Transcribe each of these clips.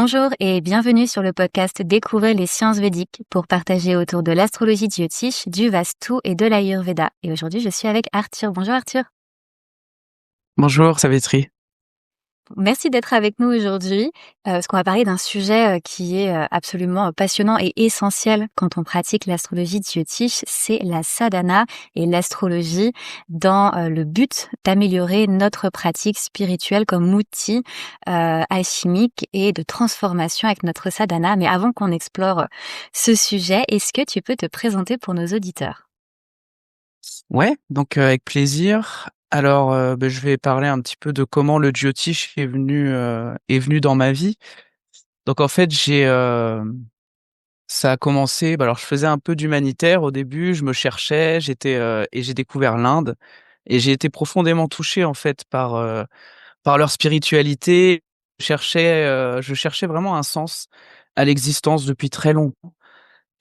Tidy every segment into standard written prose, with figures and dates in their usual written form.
Bonjour et bienvenue sur le podcast Découvrez les sciences védiques pour partager autour de l'astrologie jyotish, du Vastu et de l'Ayurveda. Et aujourd'hui, je suis avec Arthur. Bonjour Arthur. Bonjour Savitri. Merci d'être avec nous aujourd'hui parce qu'on va parler d'un sujet qui est absolument passionnant et essentiel quand on pratique l'astrologie jyotish, c'est la sadhana et l'astrologie dans le but d'améliorer notre pratique spirituelle comme outil alchimique et de transformation avec notre sadhana. Mais avant qu'on explore ce sujet, est-ce que tu peux te présenter pour nos auditeurs? Ouais, donc avec plaisir. Alors, je vais parler un petit peu de comment le jyotish est venu dans ma vie. Donc en fait, ça a commencé. Alors je faisais un peu d'humanitaire au début. Je me cherchais. Et j'ai découvert l'Inde et j'ai été profondément touché en fait par leur spiritualité. Je cherchais vraiment un sens à l'existence depuis très longtemps.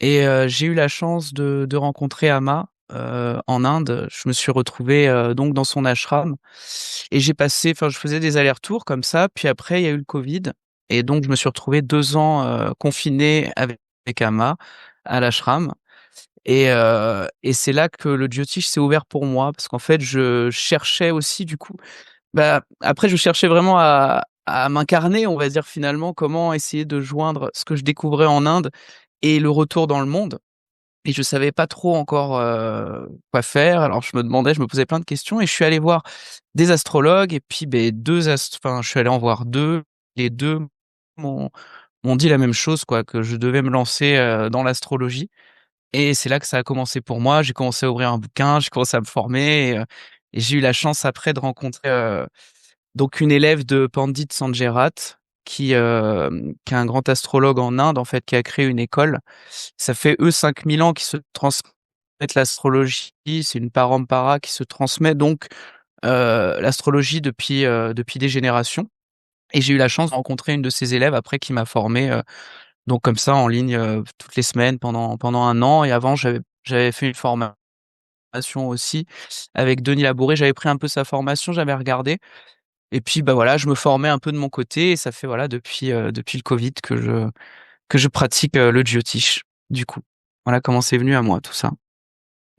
Et j'ai eu la chance de rencontrer Amma, en Inde. Je me suis retrouvé, donc dans son ashram et je faisais des allers-retours comme ça, puis après il y a eu le covid et donc je me suis retrouvé 2 ans, confiné avec Amma à l'ashram et c'est là que le jyotish s'est ouvert pour moi parce qu'en fait je cherchais aussi du coup après je cherchais vraiment à m'incarner, on va dire finalement, comment essayer de joindre ce que je découvrais en Inde et le retour dans le monde. Et je savais pas trop encore, quoi faire. Alors je me posais plein de questions et je suis allé voir des astrologues et puis 2 je suis allé en voir 2. Les 2 m'ont m'ont dit la même chose quoi, que je devais me lancer, dans l'astrologie et c'est là que ça a commencé pour moi. J'ai commencé à ouvrir un bouquin, j'ai commencé à me former et j'ai eu la chance après de rencontrer, donc une élève de Pandit Sanjeevat qui est un grand astrologue en Inde en fait, qui a créé une école. Ça fait eux 5000 ans qu'ils se transmettent l'astrologie, c'est une parampara qui se transmet donc l'astrologie depuis des générations et j'ai eu la chance de rencontrer une de ces élèves après qui m'a formé, donc comme ça en ligne, toutes les semaines pendant 1 an et avant j'avais fait une formation aussi avec Denis Labouré. J'avais pris un peu sa formation, j'avais regardé et puis, voilà, je me formais un peu de mon côté et ça fait, voilà, depuis le covid que je pratique, le jyotish, du coup. Voilà comment c'est venu à moi tout ça.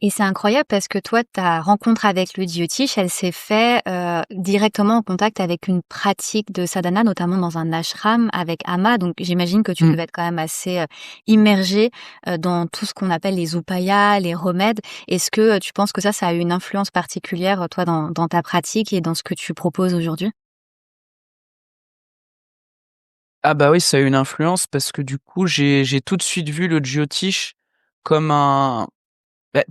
Et c'est incroyable parce que toi, ta rencontre avec le jyotish, elle s'est fait directement en contact avec une pratique de sadhana, notamment dans un ashram avec Amma. Donc j'imagine que tu Mmh. devais être quand même assez immergé dans tout ce qu'on appelle les upayas, les remèdes. Est-ce que tu penses que ça a eu une influence particulière, toi, dans ta pratique et dans ce que tu proposes aujourd'hui? Ah bah, oui, ça a eu une influence parce que du coup, j'ai tout de suite vu le jyotish comme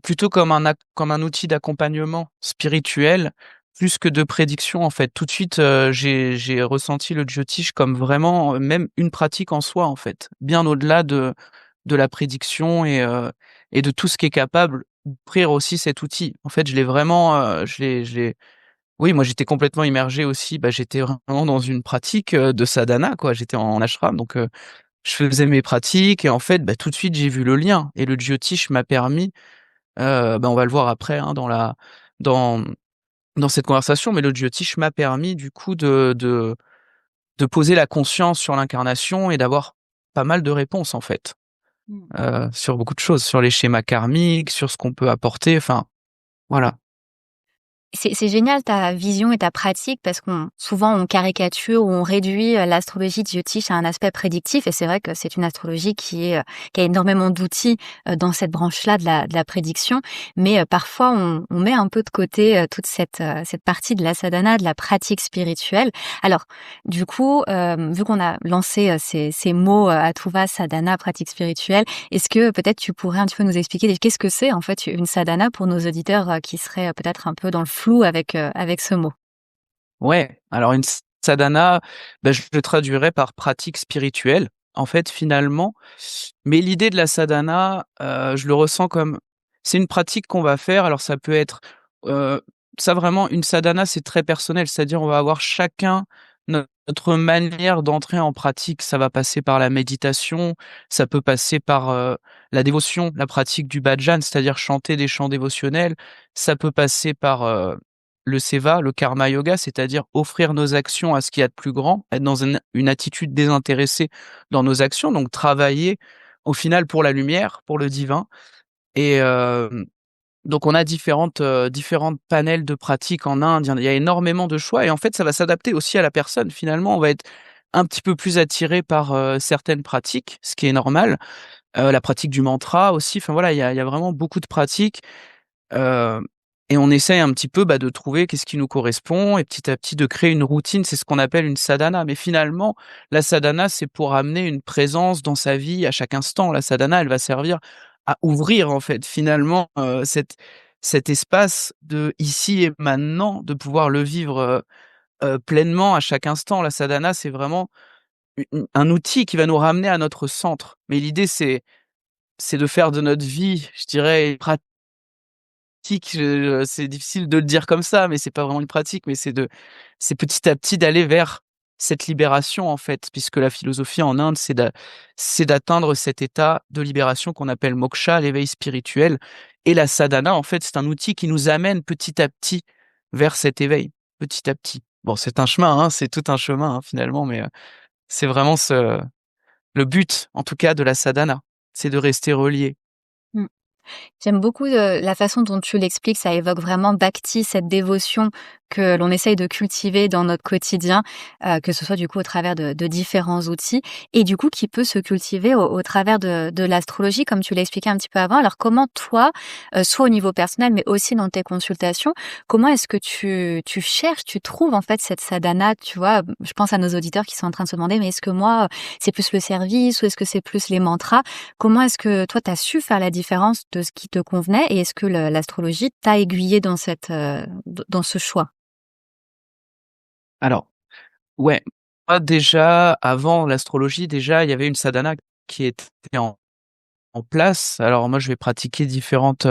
plutôt comme un outil d'accompagnement spirituel, plus que de prédiction, en fait. Tout de suite, j'ai ressenti le jyotish comme vraiment, même une pratique en soi, en fait. Bien au-delà de la prédiction et de tout ce qui est capable d'offrir aussi cet outil. En fait, je l'ai vraiment, je l'ai oui, moi, j'étais complètement immergé aussi, j'étais vraiment dans une pratique, de sadhana, quoi. J'étais en ashram, donc je faisais mes pratiques et en fait, tout de suite, j'ai vu le lien et le jyotish m'a permis, on va le voir après, hein, dans dans cette conversation, mais le jyotish m'a permis du coup de poser la conscience sur l'incarnation et d'avoir pas mal de réponses, en fait, sur beaucoup de choses, sur les schémas karmiques, sur ce qu'on peut apporter, enfin, voilà. C'est génial ta vision et ta pratique parce qu'on souvent on caricature ou on réduit l'astrologie de Jyotish à un aspect prédictif et c'est vrai que c'est une astrologie qui a énormément d'outils dans cette branche-là de la prédiction, mais parfois on met un peu de côté toute cette partie de la sadhana, de la pratique spirituelle. Alors du coup, vu qu'on a lancé ces mots à tout va, sadhana, pratique spirituelle, est-ce que peut-être tu pourrais un petit peu nous expliquer qu'est-ce que c'est en fait une sadhana pour nos auditeurs qui seraient peut-être un peu dans le flou avec ce mot? Ouais, alors une sadhana, je le traduirais par pratique spirituelle, en fait, finalement. Mais l'idée de la sadhana, je le ressens comme c'est une pratique qu'on va faire. Alors ça peut être, heu, ça vraiment une sadhana, c'est très personnel, c'est-à-dire on va avoir chacun notre manière d'entrer en pratique. Ça va passer par la méditation, ça peut passer par, la dévotion, la pratique du bhajan, c'est-à-dire chanter des chants dévotionnels. Ça peut passer par, le seva, le karma yoga, c'est-à-dire offrir nos actions à ce qu'il y a de plus grand, être dans une attitude désintéressée dans nos actions, donc travailler au final pour la lumière, pour le divin. Et donc on a différentes panels de pratiques en Inde. Il y a énormément de choix et en fait, ça va s'adapter aussi à la personne. Finalement, on va être un petit peu plus attiré par, certaines pratiques, ce qui est normal. La pratique du mantra aussi, enfin voilà, il y a vraiment beaucoup de pratiques, heu et on essaye un petit peu, bah, de trouver qu'est-ce qui nous correspond et petit à petit de créer une routine. C'est ce qu'on appelle une sadhana. Mais finalement, la sadhana, c'est pour amener une présence dans sa vie à chaque instant. La sadhana, elle va servir à ouvrir en fait finalement, cet espace de ici et maintenant, de pouvoir le vivre, pleinement à chaque instant. La sadhana, c'est vraiment u un outil qui va nous ramener à notre centre. Mais l'idée, c'est de faire de notre vie, je dirais, une pratique, c'est difficile de le dire comme ça, mais c'est pas vraiment une pratique, mais c'est petit à petit d'aller vers cette libération, en fait, puisque la philosophie en Inde, c'est d'atteindre cet état de libération qu'on appelle moksha, l'éveil spirituel. Et la sadhana, en fait, c'est un outil qui nous amène petit à petit vers cet éveil, petit à petit. Bon, c'est un chemin, hein, c'est tout un chemin, hein, finalement, mais c'est vraiment le but, en tout cas, de la sadhana, c'est de rester relié. Mmh. J'aime beaucoup, la façon dont tu l'expliques, ça évoque vraiment bhakti, cette dévotion que l'on essaye de cultiver dans notre quotidien, que ce soit du coup au travers de différents outils et du coup qui peut se cultiver au travers de l'astrologie comme tu l'as expliqué un petit peu avant. Alors comment toi, soit au niveau personnel mais aussi dans tes consultations, comment est-ce que tu cherches, tu trouves en fait cette sadhana, tu vois? Je pense à nos auditeurs qui sont en train de se demander: «Mais est-ce que moi, c'est plus le service ou est-ce que c'est plus les mantras?» Comment est-ce que toi, tu as su faire la différence de ce qui te convenait et est-ce que l'astrologie t'a aiguillé dans dans ce choix? Alors, ouais, moi déjà, avant l'astrologie, déjà, il y avait une sadhana qui était en place. Alors moi, je vais pratiquer différentes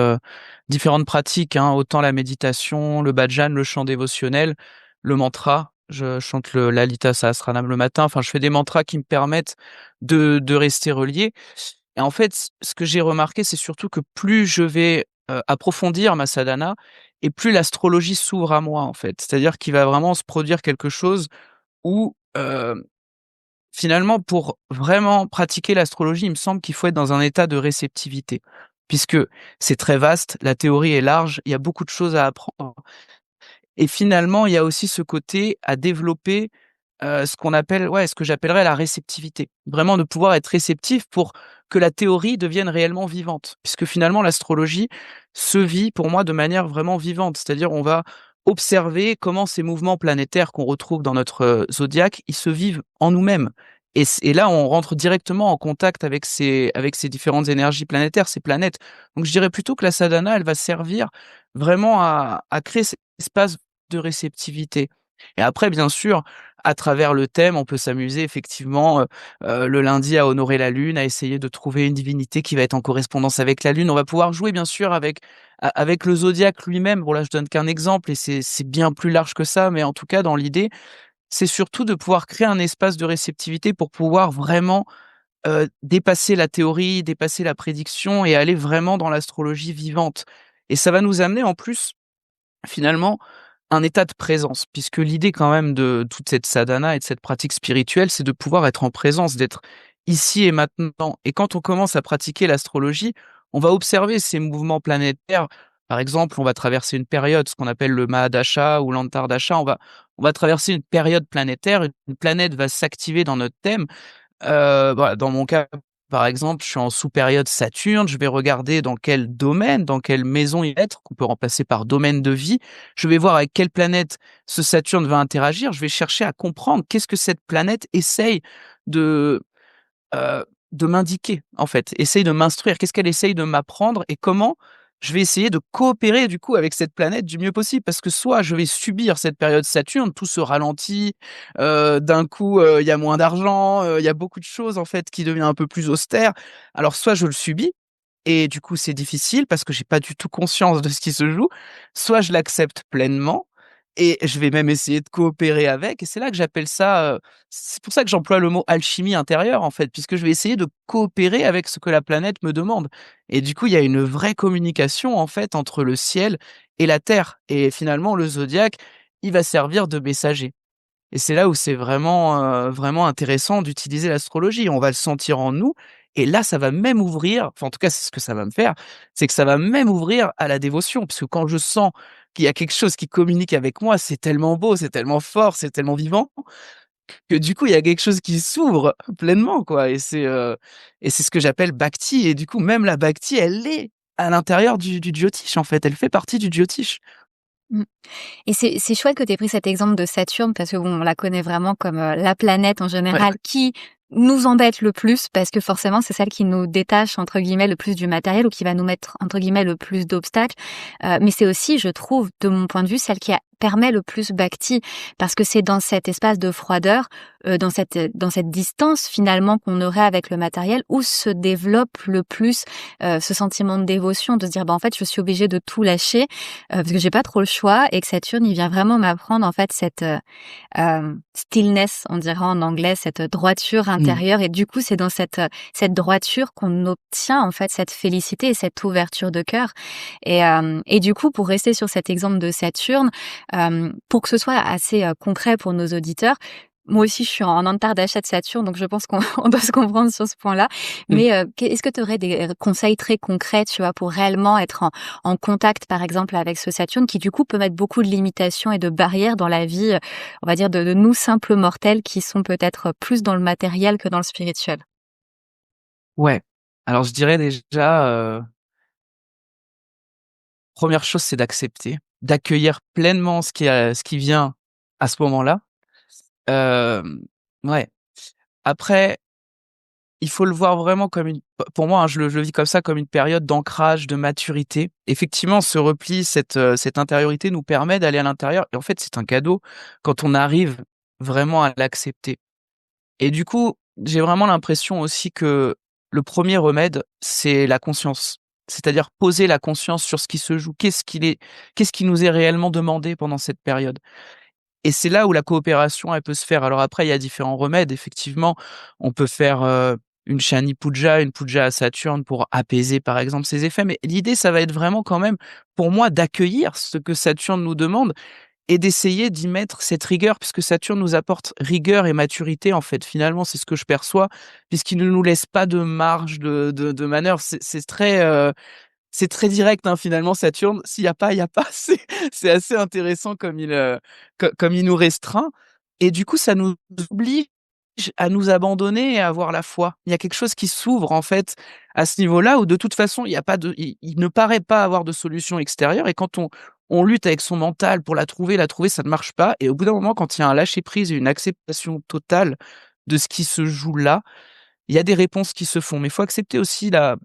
pratiques, hein, autant la méditation, le bhajan, le chant dévotionnel, le mantra. Je chante le Lalita Sahasranam le matin. Enfin, je fais des mantras qui me permettent de rester relié. Et en fait, ce que j'ai remarqué, c'est surtout que plus je vais, approfondir ma sadhana et plus l'astrologie s'ouvre à moi, en fait. C'est-à-dire qu'il va vraiment se produire quelque chose où, finalement, pour vraiment pratiquer l'astrologie, il me semble qu'il faut être dans un état de réceptivité. Puisque c'est très vaste, la théorie est large, il y a beaucoup de choses à apprendre et finalement, il y a aussi ce côté à développer, ce qu'on appelle ouais, ce que j'appellerais la réceptivité. Vraiment de pouvoir être réceptif pour que la théorie devienne réellement vivante. Puisque finalement l'astrologie se vit pour moi de manière vraiment vivante. C'est-à-dire on va observer comment ces mouvements planétaires qu'on retrouve dans notre, zodiaque, ils se vivent en nous-mêmes. Et là, on rentre directement en contact avec ces différentes énergies planétaires, ces planètes. Donc je dirais plutôt que la sadhana, elle va servir vraiment à créer cet espace de réceptivité. Et après, bien sûr, à travers le thème, on peut s'amuser effectivement, le lundi à honorer la lune, à essayer de trouver une divinité qui va être en correspondance avec la lune. On va pouvoir jouer bien sûr avec le zodiaque lui-même. Bon là, je donne qu'un exemple et c'est bien plus large que ça, mais en tout cas dans l'idée, c'est surtout de pouvoir créer un espace de réceptivité pour pouvoir vraiment, dépasser la théorie, dépasser la prédiction et aller vraiment dans l'astrologie vivante. Et ça va nous amener en plus, finalement, un état de présence, puisque l'idée quand même de toute cette sadhana et de cette pratique spirituelle, c'est de pouvoir être en présence, d'être ici et maintenant. Et quand on commence à pratiquer l'astrologie, on va observer ces mouvements planétaires. Par exemple, on va traverser une période, ce qu'on appelle le Mahadasha ou l'Antardasha. On va traverser une période planétaire, une planète va s'activer dans notre thème. Voilà, dans mon cas, par exemple, je suis en sous-période Saturne, je vais regarder dans quel domaine, dans quelle maison il va être, qu'on peut remplacer par domaine de vie. Je vais voir avec quelle planète ce Saturne va interagir. Je vais chercher à comprendre qu'est-ce que cette planète essaye de de m'indiquer, en fait, essaye de m'instruire. Qu'est-ce qu'elle essaye de m'apprendre et comment je vais essayer de coopérer, du coup, avec cette planète du mieux possible? Parce que soit je vais subir cette période Saturne, tout se ralentit, d'un coup, il y a moins d'argent, il y a beaucoup de choses, en fait, qui devient un peu plus austère. Alors soit je le subis et du coup, c'est difficile parce que j'ai pas du tout conscience de ce qui se joue, soit je l'accepte pleinement et je vais même essayer de coopérer avec et c'est là que j'appelle ça, c'est pour ça que j'emploie le mot alchimie intérieure, en fait, puisque je vais essayer de coopérer avec ce que la planète me demande et du coup, il y a une vraie communication, en fait, entre le ciel et la terre et finalement le zodiaque, il va servir de messager. Et c'est là où c'est vraiment intéressant d'utiliser l'astrologie. On va le sentir en nous et là, ça va même ouvrir, enfin, en tout cas, c'est ce que ça va me faire, c'est que ça va même ouvrir à la dévotion. Parce que quand je sens qu'il y a quelque chose qui communique avec moi, c'est tellement beau, c'est tellement fort, c'est tellement vivant que du coup, il y a quelque chose qui s'ouvre pleinement, quoi et c'est ce que j'appelle bhakti et du coup, même la bhakti, elle est à l'intérieur du jyotish, en fait. Elle fait partie du jyotish. Mmh. Et c'est chouette que tu aies pris cet exemple de Saturne parce que bon, on la connaît vraiment comme, la planète en Ouais. général qui nous embête le plus parce que forcément c'est celle qui nous «détache» entre guillemets le plus du matériel ou qui va nous mettre entre guillemets le plus d'obstacles. Mais c'est aussi, je trouve, de mon point de vue, celle qui permet le plus bhakti parce que c'est dans cet espace de froideur, dans cette distance finalement qu'on aurait avec le matériel où se développe le plus, ce sentiment de dévotion, de se dire: «Bah, en fait, je suis obligée de tout lâcher, parce que j'ai pas trop le choix» et que Saturne, il vient vraiment m'apprendre en fait cette, stillness, on dirait en anglais, cette droiture Mmh. intérieure et du coup, c'est dans cette droiture qu'on obtient en fait cette félicité et cette ouverture de cœur et du coup, pour rester sur cet exemple de Saturne, pour que ce soit assez, concret pour nos auditeurs, moi aussi, je suis en entare d'achat de Saturne, donc je pense qu'on on doit se comprendre sur ce point-là. Mmh. Mais, est-ce que tu aurais des conseils très concrets, tu vois, pour réellement être en contact, par exemple, avec ce Saturne qui, du coup, peut mettre beaucoup de limitations et de barrières dans la vie, on va dire, de nous simples mortels qui sont peut-être plus dans le matériel que dans le spirituel? Ouais. Alors je dirais déjà, 1re chose, c'est d'accepter, d'accueillir pleinement ce qui vient à ce moment-là. Hem, ouais. Après, il faut le voir vraiment comme une pour moi, hein, je le vis comme ça, comme une période d'ancrage, de maturité. Effectivement, ce repli, cette intériorité nous permet d'aller à l'intérieur et en fait, c'est un cadeau quand on arrive vraiment à l'accepter et du coup, j'ai vraiment l'impression aussi que le premier remède, c'est la conscience. C'est-à-dire poser la conscience sur ce qui se joue. Qu'est-ce qui nous est réellement demandé pendant cette période? Et c'est là où la coopération, elle peut se faire. Alors après, il y a différents remèdes. Effectivement, on peut faire, une Shani Puja, une puja à Saturne pour apaiser, par exemple, ses effets. Mais l'idée, ça va être vraiment quand même, pour moi, d'accueillir ce que Saturne nous demande et d'essayer d'y mettre cette rigueur, puisque Saturne nous apporte rigueur et maturité, en fait. Finalement, c'est ce que je perçois, puisqu'il ne nous laisse pas de marge de manœuvre. C'est très direct, hein, finalement, Saturne. S'il y a pas, il y a pas. C'est assez intéressant comme il nous restreint et du coup, ça nous oblige à nous abandonner et à avoir la foi. Il y a quelque chose qui s'ouvre, en fait, à ce niveau-là où de toute façon, il y a pas de il ne paraît pas avoir de solution extérieure et quand on lutte avec son mental pour la trouver, ça ne marche pas et au bout d'un moment, quand il y a un lâcher prise et une acceptation totale de ce qui se joue là, il y a des réponses qui se font. Mais il faut accepter aussi la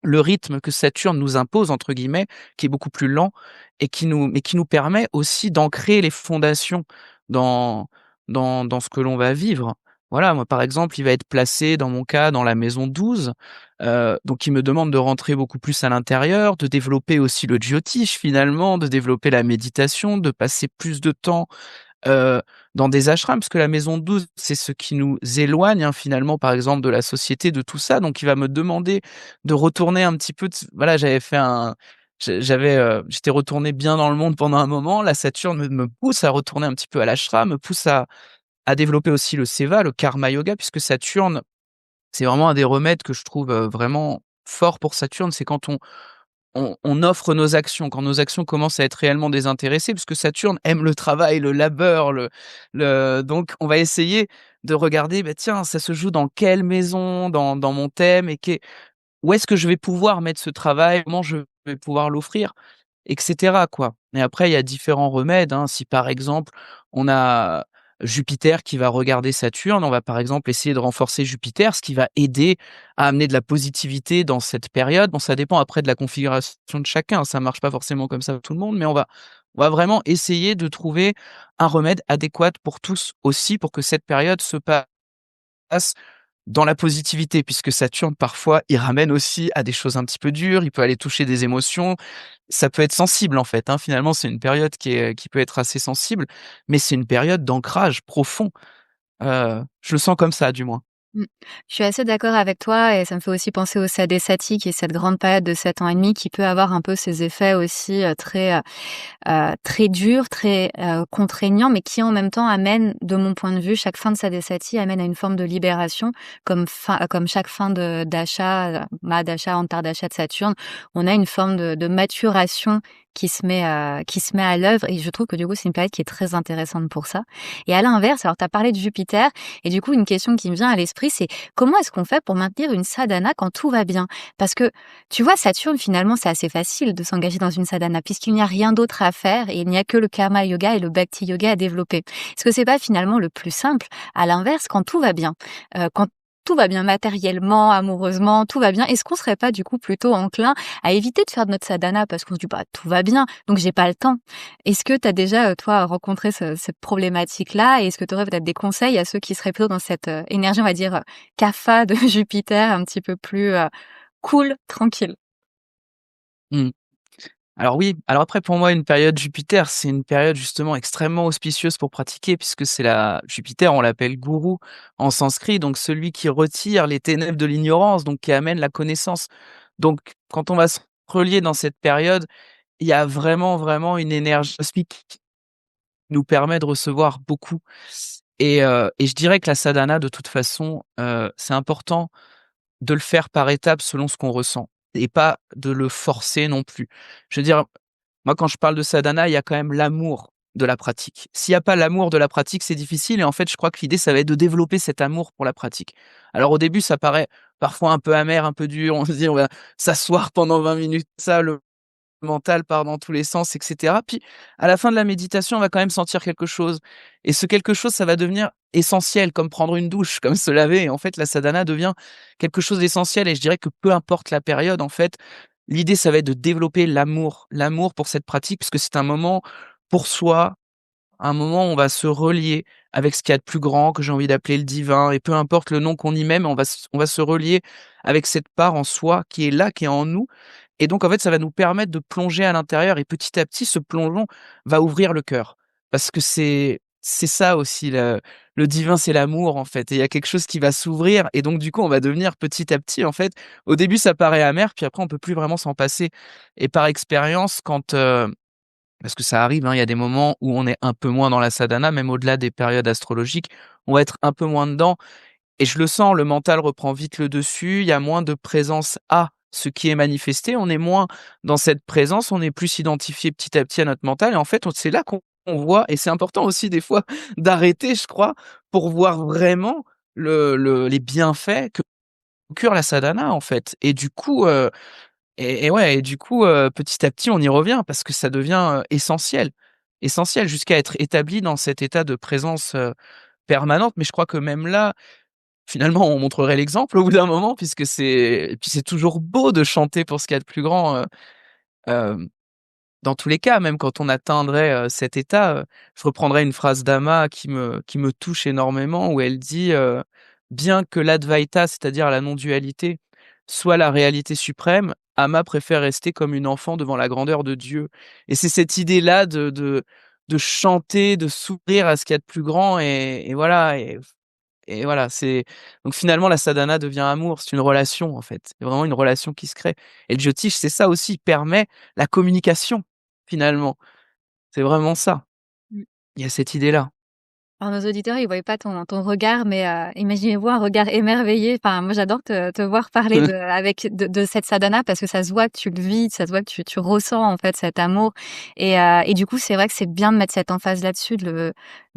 le rythme que Saturne nous «impose» entre guillemets, qui est beaucoup plus lent et qui nous permet aussi d'ancrer les fondations dans dans ce que l'on va vivre. Voilà, moi, par exemple, il va être placé, dans mon cas, dans la maison 12, donc il me demande de rentrer beaucoup plus à l'intérieur, de développer aussi le jyotish finalement, de développer la méditation, de passer plus de temps heu, dans des ashrams, parce que la maison 12, c'est ce qui nous éloigne, hein, finalement, par exemple, de la société, de tout ça. Donc il va me demander de retourner un petit peu voilà, j'avais fait un j'avais, j'étais retourné bien dans le monde pendant un moment. La Saturne me pousse à retourner un petit peu à l'ashram, me pousse à développer aussi le seva, le karma yoga, puisque Saturne, c'est vraiment un des remèdes que je trouve, vraiment fort pour Saturne. C'est quand on offre nos actions, quand nos actions commencent à être réellement désintéressées, puisque Saturne aime le travail, le labeur, le donc on va essayer de regarder, bah, tiens, ça se joue dans quelle maison, dans mon thème et qu'est où est-ce que je vais pouvoir mettre ce travail? Comment je vais pouvoir l'offrir? Et cetera, quoi. Et après, il y a différents remèdes, hein. Si, par exemple, on a Jupiter qui va regarder Saturne, on va, par exemple, essayer de renforcer Jupiter, ce qui va aider à amener de la positivité dans cette période. Bon, ça dépend après de la configuration de chacun, ça marche pas forcément comme ça pour tout le monde, mais on va vraiment essayer de trouver un remède adéquat pour tous aussi, pour que cette période se passe dans la positivité, puisque Saturne, parfois, il ramène aussi à des choses un petit peu dures, il peut aller toucher des émotions. Ça peut être sensible, en fait, hein. Finalement, c'est une période qui peut être assez sensible, mais c'est une période d'ancrage profond. Je le sens comme ça, du moins. Mmh. Je suis assez d'accord avec toi et ça me fait aussi penser au Sadé Sati, qui est cette grande période de 7 ans et demi qui peut avoir un peu ses effets aussi, très dur, très, contraignant, mais qui en même temps amène, de mon point de vue, chaque fin de Sadhesati amène à une forme de libération, comme chaque fin d'achat, Mahadasha, Antardasha de Saturne, on a une forme de maturation qui se met à l'œuvre et je trouve que du coup, c'est une période qui est très intéressante pour ça. Et à l'inverse, alors tu as parlé de Jupiter et du coup, une question qui me vient à l'esprit, c'est comment est-ce qu'on fait pour maintenir une sadhana quand tout va bien? Parce que tu vois, Saturne, finalement, c'est assez facile de s'engager dans une sadhana puisqu'il n'y a rien d'autre à faire et il n'y a que le karma yoga et le bhakti yoga à développer. Est-ce que c'est pas finalement le plus simple, à l'inverse, quand tout va bien, quand tout va bien matériellement, amoureusement, tout va bien, est-ce qu'on serait pas du coup plutôt enclin à éviter de faire de notre sadhana parce qu'on se dit bah tout va bien, donc j'ai pas le temps. Est-ce que tu as déjà toi rencontré cette problématique-là et est-ce que tu aurais peut-être des conseils à ceux qui seraient plutôt dans cette énergie, on va dire kapha de Jupiter, un petit peu plus cool, tranquille? Mmh. Alors oui, alors après pour moi une période Jupiter, c'est une période justement extrêmement auspicieuse pour pratiquer puisque c'est la Jupiter, on l'appelle gourou en sanskrit, donc celui qui retire les ténèbres de l'ignorance, donc qui amène la connaissance. Donc quand on va se relier dans cette période, il y a vraiment, vraiment une énergie cosmique qui nous permet de recevoir beaucoup et je dirais que la sadhana de toute façon, c'est important de le faire par étapes selon ce qu'on ressent et pas de le forcer non plus. Je veux dire, moi, quand je parle de sadhana, il y a quand même l'amour de la pratique. S'il y a pas l'amour de la pratique, c'est difficile et en fait, je crois que l'idée, ça va être de développer cet amour pour la pratique. Alors au début, ça paraît parfois un peu amer, un peu dur, on se dit: «On va s'asseoir pendant 20 minutes, ça, le mental part dans tous les sens et cetera». Puis à la fin de la méditation, on va quand même sentir quelque chose et ce quelque chose, ça va devenir essentiel, comme prendre une douche, comme se laver et en fait, la sadhana devient quelque chose d'essentiel et je dirais que peu importe la période, en fait, l'idée, ça va être de développer l'amour pour cette pratique puisque c'est un moment pour soi, un moment où on va se relier avec ce qu'il y a de plus grand, que j'ai envie d'appeler le divin et peu importe le nom qu'on y met, mais on va se relier avec cette part en soi qui est là, qui est en nous et donc en fait, ça va nous permettre de plonger à l'intérieur et petit à petit, ce plongeon va ouvrir le cœur. Parce que c'est ça aussi le divin, c'est l'amour en fait et il y a quelque chose qui va s'ouvrir et donc du coup, on va devenir petit à petit en fait au début, ça paraît amer, puis après on peut plus vraiment s'en passer et par expérience quand, parce que ça arrive, hein, il y a des moments où on est un peu moins dans la sadhana, même au-delà des périodes astrologiques, on va être un peu moins dedans et je le sens, le mental reprend vite le dessus, il y a moins de présence à ce qui est manifesté, on est moins dans cette présence, on est plus identifié petit à petit à notre mental et en fait, c'est là qu'on voit et c'est important aussi des fois d'arrêter, je crois, pour voir vraiment les bienfaits que procure la sadhana, en fait et du coup, et ouais et du coup, petit à petit, on y revient parce que ça devient, essentiel jusqu'à être établi dans cet état de présence, permanente. Mais je crois que même là, finalement, on montrerait l'exemple au bout d'un moment puisque c'est et puis c'est toujours beau de chanter pour ce qu'il y a de plus grand, hem, dans tous les cas, même quand on atteindrait, cet état, je reprendrai une phrase d'Ama qui me touche énormément où elle dit, «Bien que l'Advaita, c'est-à-dire la non-dualité, soit la réalité suprême, Ama préfère rester comme une enfant devant la grandeur de Dieu» et c'est cette idée-là de chanter, de s'ouvrir à ce qu'il y a de plus grand et voilà et voilà, c'est donc finalement la sadhana devient amour, c'est une relation en fait. C'est vraiment une relation qui se crée et le jyotish, c'est ça aussi, permet la communication finalement. C'est vraiment ça. Il y a cette idée-là. Alors nos auditeurs, ils voient pas ton regard, mais imaginez-vous un regard émerveillé. Enfin, moi, j'adore te voir parler de cette sadhana parce que ça se voit que tu le vis, ça se voit que tu ressens en fait cet amour. Et du coup, c'est vrai que c'est bien de mettre cette emphase là-dessus, de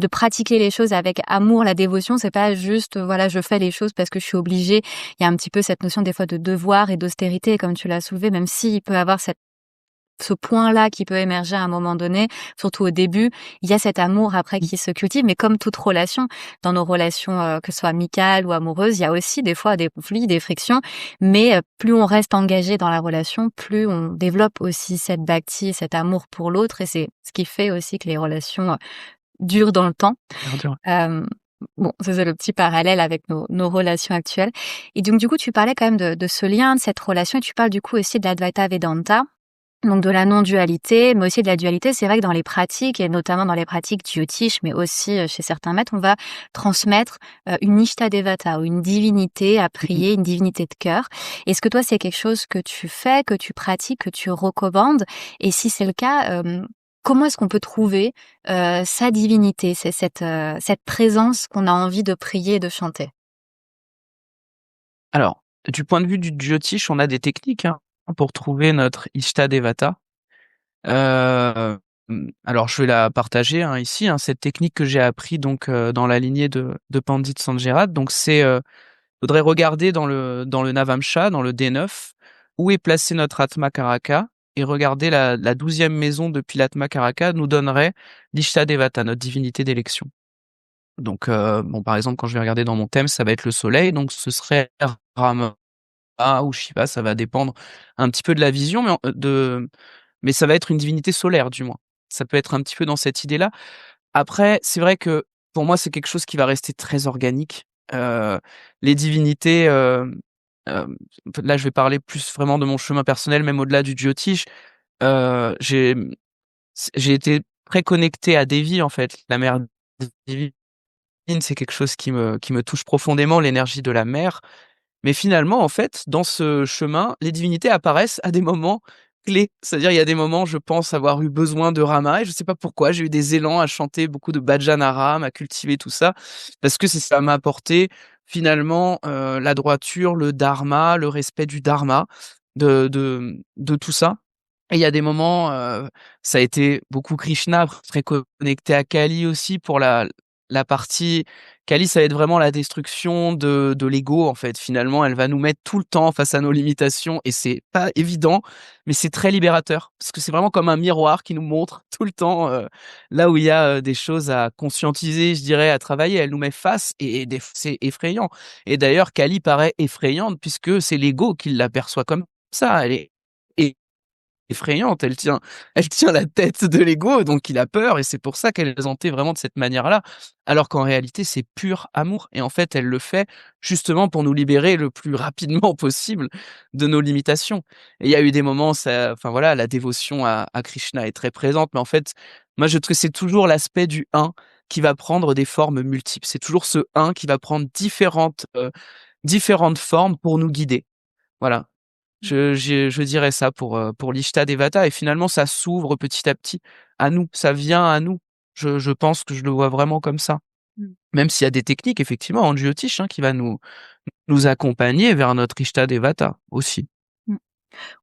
pratiquer les choses avec amour. La dévotion, c'est pas juste voilà, je fais les choses parce que je suis obligée. Il y a un petit peu cette notion des fois de devoir et d'austérité, comme tu l'as soulevé, même s'il peut avoir ce point-là qui peut émerger à un moment donné, surtout au début, il y a cet amour après qui se cultive, mais comme toute relation, dans nos relations, que ce soit amicales ou amoureuses, il y a aussi des fois des conflits, des frictions, mais plus on reste engagé dans la relation, plus on développe aussi cette bhakti, cet amour pour l'autre et c'est ce qui fait aussi que les relations, durent dans le temps. Verdure. Hem Bon, ça c'est le petit parallèle avec nos relations actuelles. Et donc du coup, tu parlais quand même de ce lien, de cette relation et tu parles du coup aussi de l'Advaita Vedanta, donc de la non-dualité, mais aussi de la dualité. C'est vrai que dans les pratiques et notamment dans les pratiques jyotish, mais aussi, chez certains maîtres, on va transmettre, une Ishtadevata ou une divinité à Mmh. prier, une divinité de cœur. Est-ce que toi, c'est quelque chose que tu fais, que tu pratiques, que tu recommandes? Et si c'est le cas, comment est-ce qu'on peut trouver, sa divinité? C'est cette présence qu'on a envie de prier et de chanter? Alors, du point de vue du jyotish, on a des techniques, hein, pour trouver notre Ishtadevata. Hem, alors je vais la partager, hein, ici, hein, cette technique que j'ai appris donc, dans la lignée de Pandit Sanjeevat. Donc c'est, faudrait regarder dans le Navamsha, dans le D9, où est placé notre Atma Karaka et regarder la 12e maison depuis l'Atma Karaka nous donnerait l'Ishtadevata, notre divinité d'élection. Donc, bon, par exemple, quand je vais regarder dans mon thème, ça va être le soleil, donc ce serait Rama ou Shiva, ça va dépendre un petit peu de la vision, mais ça va être une divinité solaire, du moins. Ça peut être un petit peu dans cette idée-là. Après, c'est vrai que pour moi, c'est quelque chose qui va rester très organique. Les divinités, là, je vais parler plus vraiment de mon chemin personnel, même au-delà du Jyotish. J'ai j'ai été très connecté à Devi, en fait, la mère divine. C'est quelque chose qui me touche profondément, l'énergie de la mer. Mais finalement, en fait, dans ce chemin, les divinités apparaissent à des moments clés. C'est-à-dire, il y a des moments, je pense avoir eu besoin de Rama et je sais pas pourquoi, j'ai eu des élans à chanter beaucoup de bhajan à Ram, à cultiver tout ça, parce que c'est ça m'a apporté finalement, la droiture, le dharma, le respect du dharma, de tout ça. Et il y a des moments, ça a été beaucoup Krishna, très connecté à Kali aussi pour la partie Kali, ça va être vraiment la destruction de l'ego, en fait. Finalement, elle va nous mettre tout le temps face à nos limitations et c'est pas évident, mais c'est très libérateur. Parce que c'est vraiment comme un miroir qui nous montre tout le temps, là où il y a, des choses à conscientiser, je dirais, à travailler. Elle nous met face et c'est effrayant. Et d'ailleurs, Kali paraît effrayante puisque c'est l'ego qui l'aperçoit comme ça. Elle est effrayante, elle tient la tête de l'ego, donc il a peur et c'est pour ça qu'elle est présentée vraiment de cette manière-là. Alors qu'en réalité, c'est pur amour et en fait, elle le fait justement pour nous libérer le plus rapidement possible de nos limitations. Et il y a eu des moments, ça enfin voilà, la dévotion à Krishna est très présente, mais en fait, moi je trouve que c'est toujours l'aspect du un qui va prendre des formes multiples. C'est toujours ce un qui va prendre différentes formes pour nous guider. Voilà. Je dirais ça pour l'Ishtadevata et finalement ça s'ouvre petit à petit à nous, ça vient à nous. Je pense que je le vois vraiment comme ça. Mmh. Même s'il y a des techniques effectivement en jyotish, hein, qui va nous accompagner vers notre Ishtadevata aussi. Mmh.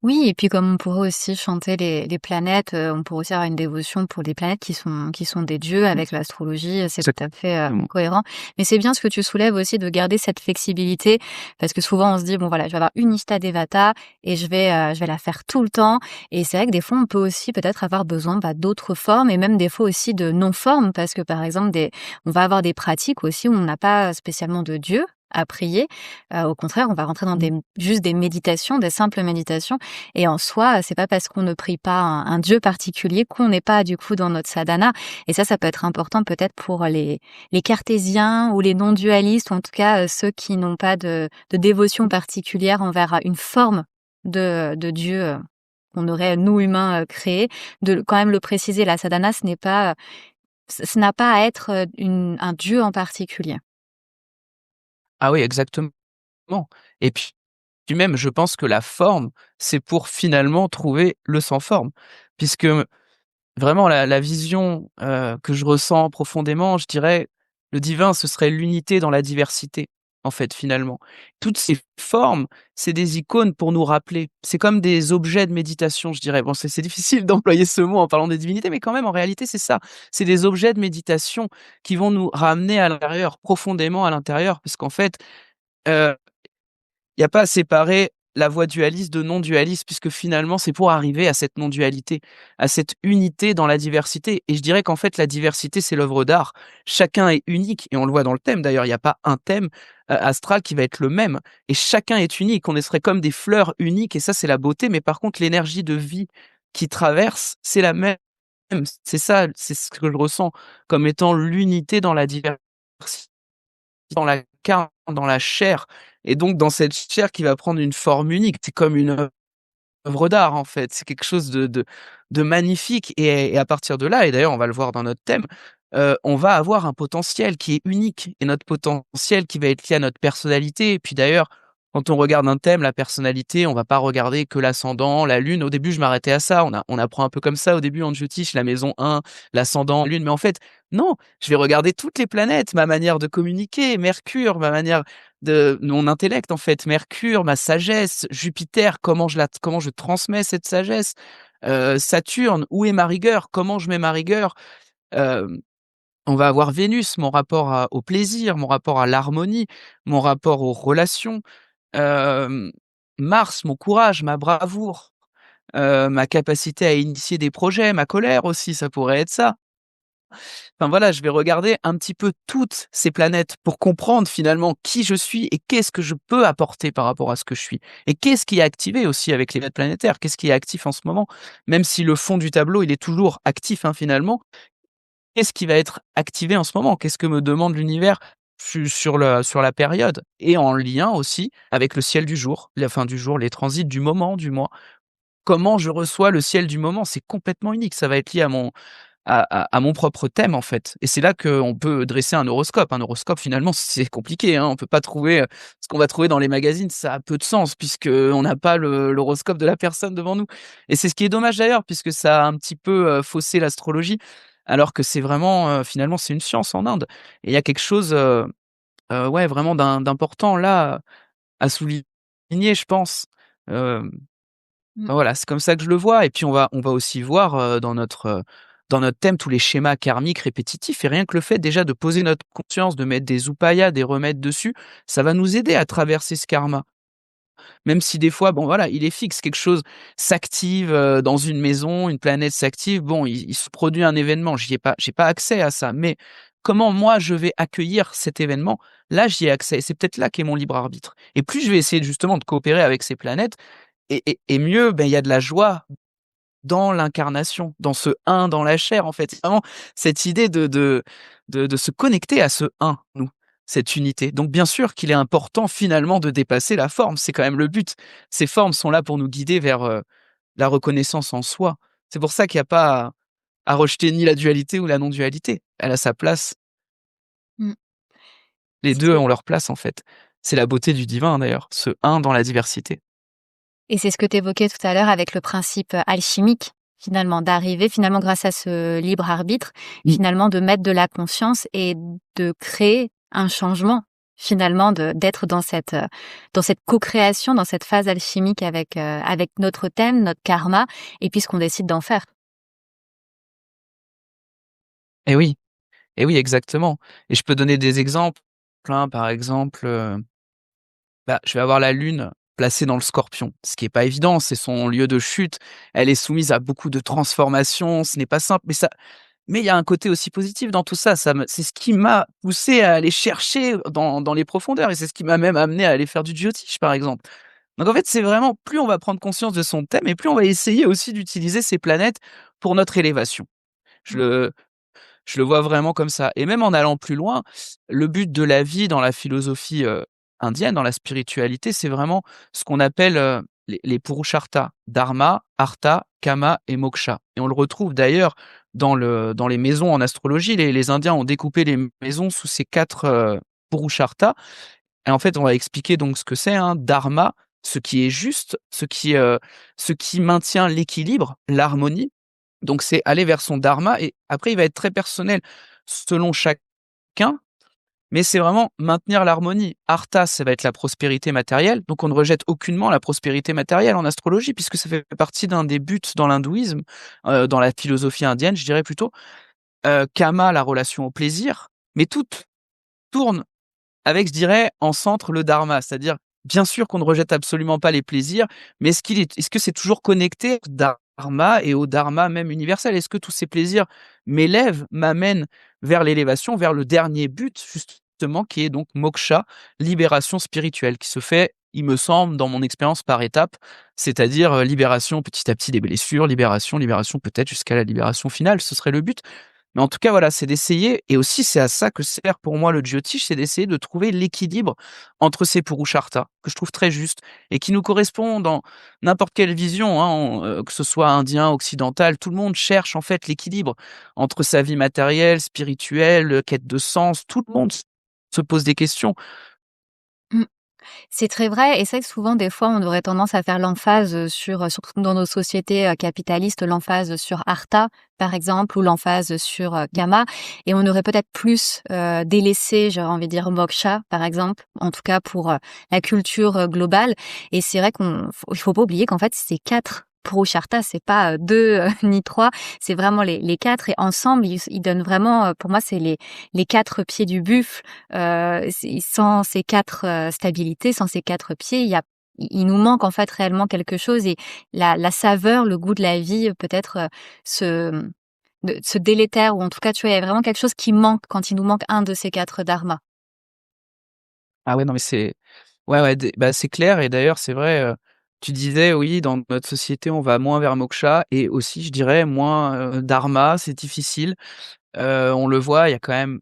Oui et puis comme on pourrait aussi chanter les planètes, on pourrait aussi avoir une dévotion pour les planètes qui sont des dieux Mmh. avec l'astrologie, c'est tout à fait, Exactement. cohérent. Mais c'est bien ce que tu soulèves aussi de garder cette flexibilité parce que souvent on se dit: «Bon voilà, je vais avoir une Ishtadevata et je vais la faire tout le temps» et c'est vrai que des fois on peut aussi peut-être avoir besoin, d'autres formes et même des fois aussi de non-formes parce que par exemple on va avoir des pratiques aussi où on n'a pas spécialement de dieu à prier. Au contraire, on va rentrer dans Mmh. juste des méditations, des simples méditations et en soi, c'est pas parce qu'on ne prie pas un dieu particulier qu'on n'est pas du coup dans notre sadhana et ça peut être important peut-être pour les cartésiens ou les non-dualistes ou en tout cas, ceux qui n'ont pas de dévotion particulière envers une forme de dieu, qu'on aurait nous humains, créé, de quand même le préciser. La sadhana, ce n'est pas, ce n'a pas à être, un dieu en particulier. Ah oui, exactement et puis même je pense que la forme, c'est pour finalement trouver le sans forme. Puisque vraiment la vision, que je ressens profondément, je dirais, le divin, ce serait l'unité dans la diversité, en fait, finalement. Toutes ces formes, c'est des icônes pour nous rappeler. C'est comme des objets de méditation, je dirais. Bon, c'est difficile d'employer ce mot en parlant des divinités, mais quand même, en réalité, c'est ça. C'est des objets de méditation qui vont nous ramener à l'intérieur, profondément à l'intérieur, puisqu'en fait, heu il y a pas à séparer la voie dualiste de non-dualiste puisque finalement c'est pour arriver à cette non-dualité, à cette unité dans la diversité et je dirais qu'en fait la diversité c'est l'œuvre d'art. Chacun est unique et on le voit dans le thème d'ailleurs, il y a pas un thème, astral qui va être le même et chacun est unique. On serait comme des fleurs uniques et ça c'est la beauté, mais par contre l'énergie de vie qui traverse, c'est la même. C'est ça, c'est ce que je ressens comme étant l'unité dans la diversité. dans la carne, dans la chair et donc dans cette chair qui va prendre une forme unique. C'est comme une œuvre d'art, en fait. C'est quelque chose de magnifique et à partir de là et d'ailleurs on va le voir dans notre thème, on va avoir un potentiel qui est unique et notre potentiel qui va être lié à notre personnalité et puis d'ailleurs, quand on regarde un thème, la personnalité, on va pas regarder que l'ascendant, la lune. Au début, je m'arrêtais à ça. On apprend un peu comme ça au début en Jyotish, la maison 1, l'ascendant, lune. Mais en fait, non, je vais regarder toutes les planètes, ma manière de communiquer, Mercure, ma manière de mon intellect en fait, Mercure, ma sagesse, Jupiter, comment je transmets cette sagesse, Saturne, où est ma rigueur, comment je mets ma rigueur. Hem, on va avoir Vénus, mon rapport au plaisir, mon rapport à l'harmonie, mon rapport aux relations. Hem, Mars, mon courage, ma bravoure, ma capacité à initier des projets, ma colère aussi, ça pourrait être ça. Enfin voilà, je vais regarder un petit peu toutes ces planètes pour comprendre finalement qui je suis et qu'est-ce que je peux apporter par rapport à ce que je suis. Et qu'est-ce qui est activé aussi avec les maîtres planétaires? Qu'est-ce qui est actif en ce moment? Même si le fond du tableau, il est toujours actif, hein, finalement. Qu'est-ce qui va être activé en ce moment? Qu'est-ce que me demande l'univers sur la période? Et en lien aussi avec le ciel du jour, la fin du jour, les transits du moment, du mois. Comment je reçois le ciel du moment? C'est complètement unique. Ça va être lié à mon propre thème, en fait. Et c'est là qu'on peut dresser un horoscope. Un horoscope, finalement, c'est compliqué, hein. On peut pas trouver, ce qu'on va trouver dans les magazines, ça a peu de sens puisqu'on n'a pas l'horoscope de la personne devant nous. Et c'est ce qui est dommage d'ailleurs, puisque ça a un petit peu, faussé l'astrologie, alors que c'est vraiment, finalement, c'est une science en Inde. Et il y a quelque chose, ouais, vraiment d'important là, à souligner, je pense. Hem Mmh. Enfin, voilà, c'est comme ça que je le vois et puis on va aussi voir, dans notre thème tous les schémas karmiques répétitifs et rien que le fait déjà de poser notre conscience, de mettre des upayas, des remèdes dessus, ça va nous aider à traverser ce karma. Même si des fois, bon voilà, il est fixe, quelque chose s'active, dans une maison, une planète s'active, bon, il se produit un événement, j'ai pas accès à ça, mais comment moi je vais accueillir cet événement, là j'y ai accès et c'est peut-être là qu'est mon libre arbitre et plus je vais essayer justement de coopérer avec ces planètes et mieux, ben, il y a de la joie dans l'incarnation, dans ce un dans la chair, en fait. C'est vraiment cette idée de se connecter à ce un, nous, cette unité. Donc bien sûr qu'il est important finalement de dépasser la forme, c'est quand même le but. Ces formes sont là pour nous guider vers, la reconnaissance en soi. C'est pour ça qu'il y a pas à rejeter ni la dualité ou la non-dualité. Elle a sa place. Mmh. Les 2 C'est ont leur place, en fait. C'est la beauté du divin d'ailleurs, ce un dans la diversité. et c'est ce que tu évoquais tout à l'heure avec le principe, alchimique, finalement, d'arriver finalement grâce à ce libre arbitre, Mmh. finalement de mettre de la conscience et de créer un changement, finalement d'être dans cette co-création, dans cette phase alchimique avec notre thème, notre karma et puis ce qu'on décide d'en faire. Et oui. Et oui, exactement. Et je peux donner des exemples, hein. Par exemple, bah, je vais avoir la Lune placée dans le Scorpion, ce qui est pas évident, c'est son lieu de chute. Elle est soumise à beaucoup de transformations, ce n'est pas simple, mais il y a un côté aussi positif dans tout ça. C'est ce qui m'a poussé à aller chercher dans les profondeurs et c'est ce qui m'a même amené à aller faire du Jyotish, par exemple. Donc en fait, c'est vraiment plus on va prendre conscience de son thème et plus on va essayer aussi d'utiliser ces planètes pour notre élévation. Je Mmh. le je le vois vraiment comme ça et même en allant plus loin, le but de la vie dans la philosophie, indienne, dans la spiritualité, c'est vraiment ce qu'on appelle, les Purusharthas, dharma, artha, kama et moksha et on le retrouve d'ailleurs dans les maisons en astrologie. Les Indiens ont découpé les maisons sous ces 4, Purusharthas et en fait, on va expliquer donc ce que c'est, hein. Dharma, ce qui est juste, ce qui maintient l'équilibre, l'harmonie. Donc c'est aller vers son dharma et après il va être très personnel selon chacun, mais c'est vraiment maintenir l'harmonie. Artha, ça va être la prospérité matérielle, donc on ne rejette aucunement la prospérité matérielle en astrologie puisque ça fait partie d'un des buts dans l'hindouisme, dans la philosophie indienne, je dirais plutôt. Kama, la relation au plaisir, mais tout tourne avec, je dirais, en centre le dharma, c'est-à-dire, bien sûr qu'on ne rejette absolument pas les plaisirs, mais est-ce que c'est toujours connecté au dharma et au dharma même universel? Est-ce que tous ces plaisirs m'élèvent, m'amènent vers l'élévation, vers le dernier but justement qui est donc moksha, libération spirituelle qui se fait, il me semble, dans mon expérience par étapes, c'est-à-dire, libération petit à petit des blessures, libération peut-être jusqu'à la libération finale, ce serait le but. Mais en tout cas, voilà, c'est d'essayer et aussi c'est à ça que sert pour moi le Jyotish, c'est d'essayer de trouver l'équilibre entre ces Purusharthas, que je trouve très juste et qui nous correspond dans n'importe quelle vision, hein, que ce soit indien, occidental, tout le monde cherche en fait l'équilibre entre sa vie matérielle, spirituelle, quête de sens, tout le monde se pose des questions. Mmh. C'est très vrai et c'est vrai que souvent des fois on aurait tendance à faire l'emphase, sur, surtout dans nos sociétés, capitalistes, l'emphase sur Artha, par exemple, ou l'emphase sur, Kama et on aurait peut-être plus, délaissé, j'aurais envie de dire Moksha, par exemple, en tout cas pour, la culture, globale et c'est vrai il faut pas oublier qu'en fait c'est 4 Purusharthas, c'est pas, 2 ni 3, c'est vraiment les 4 et ensemble ils donnent vraiment, pour moi c'est les 4 pieds du buffle. Sans ces 4 stabilités, sans ces 4 pieds, il nous manque en fait réellement quelque chose et la saveur, le goût de la vie peut-être, se se délétère ou en tout cas, tu vois, il y a vraiment quelque chose qui manque quand il nous manque un de ces 4 dharmas. Ah ouais, non mais c'est ouais, ouais, bah, c'est clair et d'ailleurs c'est vrai, tu disais oui, dans notre société, on va moins vers moksha et aussi je dirais moins, dharma, c'est difficile. On le voit, il y a quand même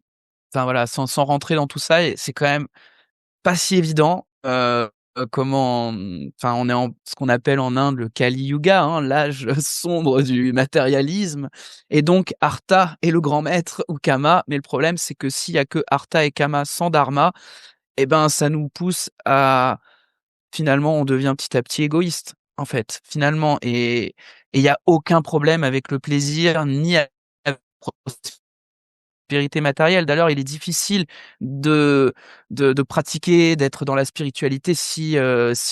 enfin voilà, sans rentrer dans tout ça et c'est quand même pas si évident, comment, enfin on est en ce qu'on appelle en Inde le Kali Yuga, hein, l'âge sombre du matérialisme et donc Artha est le grand maître ou Kama, mais le problème c'est que s'il y a que Artha et Kama sans dharma et ben, ça nous pousse à finalement, on devient petit à petit égoïste, en fait, finalement et il y a aucun problème avec le plaisir ni avec la prospérité matérielle. D'ailleurs, il est difficile de de pratiquer, d'être dans la spiritualité si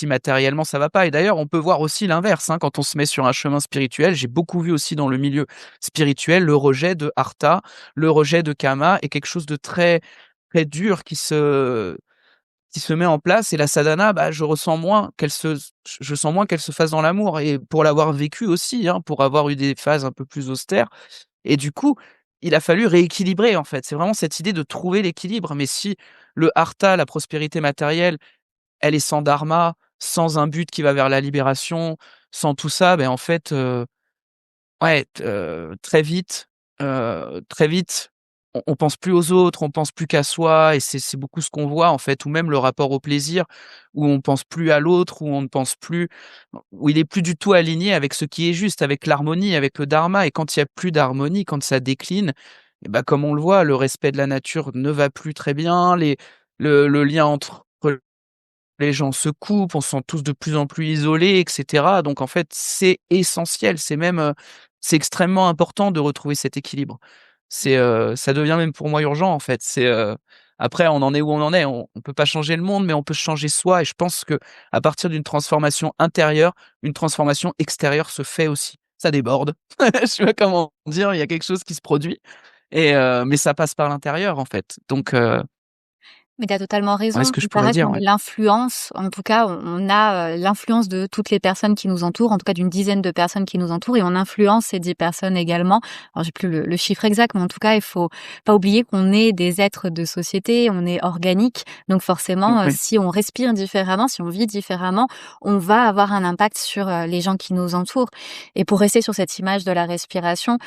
matériellement ça va pas et d'ailleurs, on peut voir aussi l'inverse, hein, quand on se met sur un chemin spirituel. J'ai beaucoup vu aussi dans le milieu spirituel le rejet de Artha, le rejet de Kama est quelque chose de très, très dur qui se met en place et la sadhana, bah, je sens moins qu'elle se fasse dans l'amour et pour l'avoir vécu aussi, hein, pour avoir eu des phases un peu plus austères et du coup, il a fallu rééquilibrer, en fait. C'est vraiment cette idée de trouver l'équilibre, mais si le artha, la prospérité matérielle, elle est sans dharma, sans un but qui va vers la libération, sans tout ça, ben, en fait, ouais, très vite, on pense plus aux autres, on pense plus qu'à soi et c'est beaucoup ce qu'on voit, en fait, ou même le rapport au plaisir, où on pense plus à l'autre, où on ne pense plus où il est plus du tout aligné avec ce qui est juste, avec l'harmonie, avec le dharma et quand il y a plus d'harmonie, quand ça décline et bah, comme on le voit, le respect de la nature ne va plus très bien, le lien entre les gens se coupent, on se sent tous de plus en plus isolés et cetera. Donc en fait, c'est essentiel, c'est même, c'est extrêmement important de retrouver cet équilibre. Ça devient même pour moi urgent en fait. Après on en est où on en est, on peut pas changer le monde, mais on peut changer soi et je pense que à partir d'une transformation intérieure, une transformation extérieure se fait aussi. Ça déborde, je sais pas comment dire, il y a quelque chose qui se produit mais ça passe par l'intérieur en fait. Donc Mais tu as totalement ouais, ce raison. que je Il pourrais paraît dire, qu'on a ouais. l'influence, en tout cas, on a, l'influence de toutes les personnes qui nous entourent, en tout cas d'une dizaine de personnes qui nous entourent et on influence ces 10 personnes également. Alors j'ai plus le chiffre exact, mais en tout cas, il faut pas oublier qu'on est des êtres de société, on est organique. Donc forcément, Oui. si on respire différemment, si on vit différemment, on va avoir un impact sur, les gens qui nous entourent. Et pour rester sur cette image de la respiration,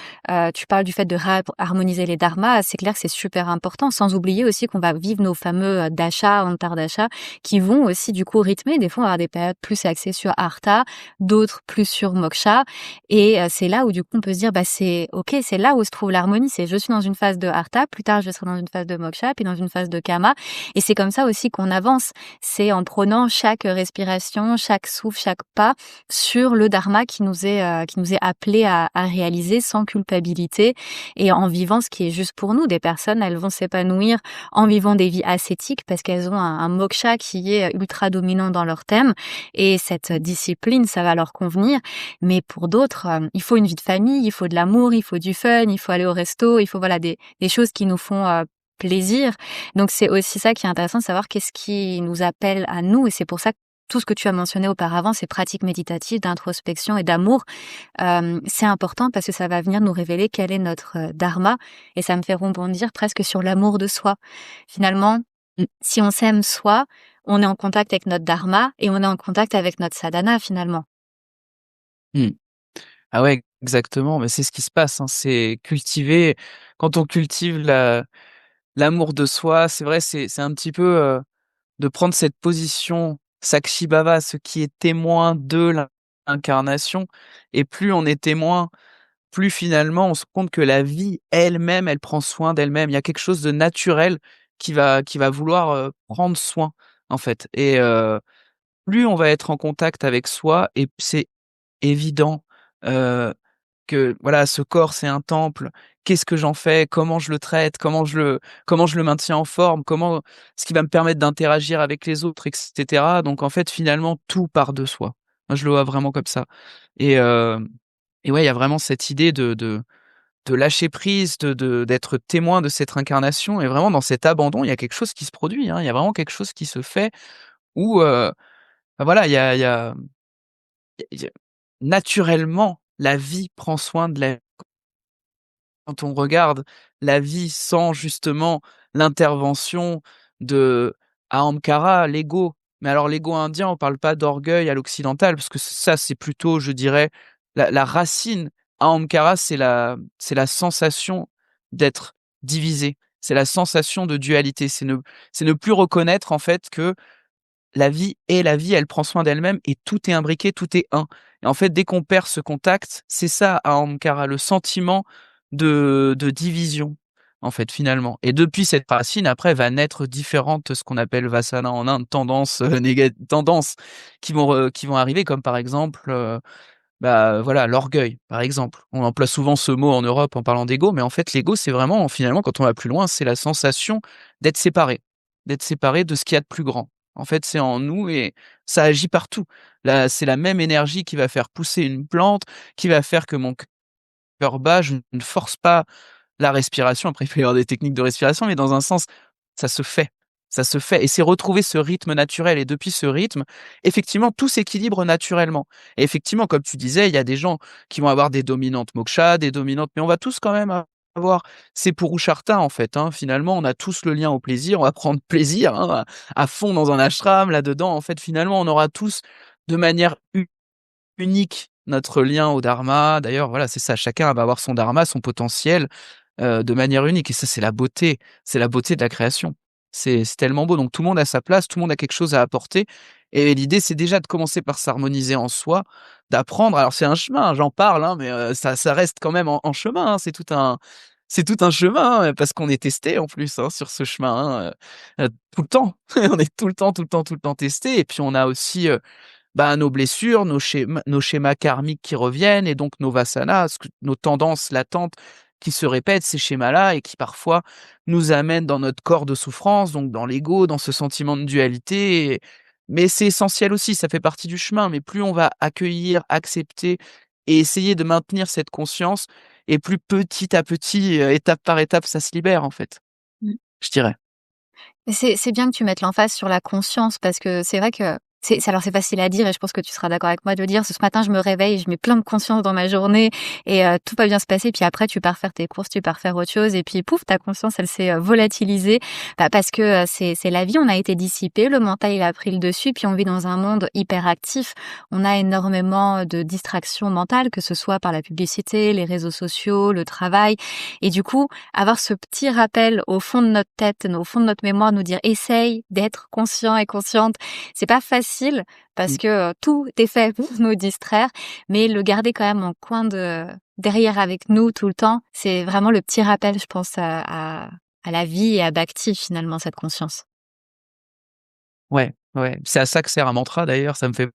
tu parles du fait de harmoniser les dharmas, c'est clair que c'est super important, sans oublier aussi qu'on va vivre nos fameux dasha, antardasha, qui vont aussi du coup rythmer. Des fois, on va avoir des périodes plus axées sur artha, d'autres plus sur moksha. Et c'est là où du coup on peut se dire, bah c'est ok, c'est là où se trouve l'harmonie. C'est je suis dans une phase de artha, plus tard je serai dans une phase de moksha, puis dans une phase de kama. Et c'est comme ça aussi qu'on avance. C'est en prenant chaque respiration, chaque souffle, chaque pas sur le dharma qui nous est appelé à réaliser sans culpabilité et en vivant ce qui est juste pour nous. Des personnes, elles vont s'épanouir en vivant des vies ascétiques parce qu'elles ont un moksha qui est ultra dominant dans leur thème et cette discipline, ça va leur convenir. Mais pour d'autres, il faut une vie de famille, il faut de l'amour, il faut du fun, il faut aller au resto, il faut voilà des choses qui nous font plaisir. Donc c'est aussi ça qui est intéressant de savoir qu'est-ce qui nous appelle à nous et c'est pour ça que tout ce que tu as mentionné auparavant, ces pratiques méditatives d'introspection et d'amour, c'est important parce que ça va venir nous révéler quel est notre dharma et ça me fait rebondir presque sur l'amour de soi. Finalement, si on s'aime soi, on est en contact avec notre dharma et on est en contact avec notre sadhana finalement. Mmh. Ah ouais, Exactement, mais c'est ce qui se passe, hein, c'est cultiver quand on cultive l'amour de soi, c'est vrai, c'est un petit peu, de prendre cette position Sakshi Bhava, ce qui est témoin de l'incarnation et plus on est témoin, plus finalement on se rend compte que la vie elle-même, elle prend soin d'elle-même. Il y a quelque chose de naturel qui va vouloir, prendre soin, en fait et plus on va être en contact avec soi et c'est évident, heu que voilà, ce corps, c'est un temple. Qu'est-ce que j'en fais? Comment je le traite? Comment je le maintiens en forme? Comment ce qui va me permettre d'interagir avec les autres et cetera. Donc en fait, finalement, tout part de soi. Moi, je le vois vraiment comme ça et et ouais, il y a vraiment cette idée de lâcher prise, d'être témoin de cette incarnation et vraiment dans cet abandon, il y a quelque chose qui se produit, hein. Il y a vraiment quelque chose qui se fait où, bah, voilà, il y a naturellement, la vie prend soin de la quand on regarde la vie sans justement l'intervention de Ahamkara, l'ego. Mais alors l'ego indien, on parle pas d'orgueil à l'occidental, parce que ça, c'est plutôt, je dirais, la racine. Ahamkara, c'est la sensation d'être divisé. C'est la sensation de dualité. C'est ne plus reconnaître en fait que la vie est la vie, elle prend soin d'elle-même et tout est imbriqué, tout est un. Et en fait, dès qu'on perd ce contact, c'est ça Ahamkara, le sentiment de division, en fait, finalement. Et depuis cette racine, après, va naître différentes, ce qu'on appelle Vasana en Inde, tendances qui vont arriver, comme par exemple, bah, voilà, l'orgueil, par exemple. On emploie souvent ce mot en Europe en parlant d'ego, mais en fait, l'ego, c'est vraiment, finalement, quand on va plus loin, c'est la sensation d'être séparé de ce qu'il y a de plus grand. En fait, c'est en nous et ça agit partout. Là, c'est la même énergie qui va faire pousser une plante, qui va faire que mon cœur bat, je ne force pas la respiration. Après, il peut y avoir des techniques de respiration, mais dans un sens, ça se fait. Ça se fait et c'est retrouver ce rythme naturel et depuis ce rythme, effectivement, tout s'équilibre naturellement et effectivement, comme tu disais, il y a des gens qui vont avoir des dominantes moksha, des dominantes mais on va tous quand même avoir ces purusharthas, en fait, hein. Finalement, on a tous le lien au plaisir, on va prendre plaisir, hein, à fond dans un ashram, là-dedans. En fait, finalement, on aura tous de manière unique notre lien au dharma. D'ailleurs, voilà, c'est ça, chacun va avoir son dharma, son potentiel, de manière unique et ça, c'est la beauté de la création. C'est tellement beau, donc tout le monde a sa place, tout le monde a quelque chose à apporter et l'idée, c'est déjà de commencer par s'harmoniser en soi, d'apprendre alors c'est un chemin, j'en parle, hein, mais ça reste quand même en chemin, hein, c'est tout un chemin, hein, parce qu'on est testé en plus, hein, sur ce chemin, hein, tout le temps. On est tout le temps, tout le temps, tout le temps testé et puis on a aussi, bah, nos blessures, nos schémas karmiques qui reviennent et donc nos vasanas, nos tendances latentes qui se répètent, ces schémas-là et qui parfois nous amènent dans notre corps de souffrance, donc dans l'ego, dans ce sentiment de dualité. Mais c'est essentiel aussi, ça fait partie du chemin. Mais plus on va accueillir, accepter et essayer de maintenir cette conscience, et plus petit à petit, étape par étape, ça se libère en fait, Mmh. je dirais. Mais c'est bien que tu mettes l'emphase sur la conscience parce que c'est vrai que alors c'est facile à dire et je pense que tu seras d'accord avec moi de dire: «Ce matin, je me réveille, je mets plein de conscience dans ma journée et tout va bien se passer». Puis après, tu pars faire tes courses, tu pars faire autre chose et puis pouf, ta conscience, elle s'est, volatilisée. Bah, parce que, c'est la vie, on a été dissipé, le mental, il a pris le dessus, puis on vit dans un monde hyperactif. On a énormément de distractions mentales, que ce soit par la publicité, les réseaux sociaux, le travail et du coup, avoir ce petit rappel au fond de notre tête, au fond de notre mémoire, nous dire: «Essaye d'être conscient et consciente». C'est pas facile parce Mmh. que, tout est fait pour nous distraire, mais le garder quand même en coin derrière avec nous tout le temps, c'est vraiment le petit rappel, je pense, à la vie et à Bhakti finalement, cette conscience. Ouais, ouais, c'est à ça que sert un mantra d'ailleurs, ça me fait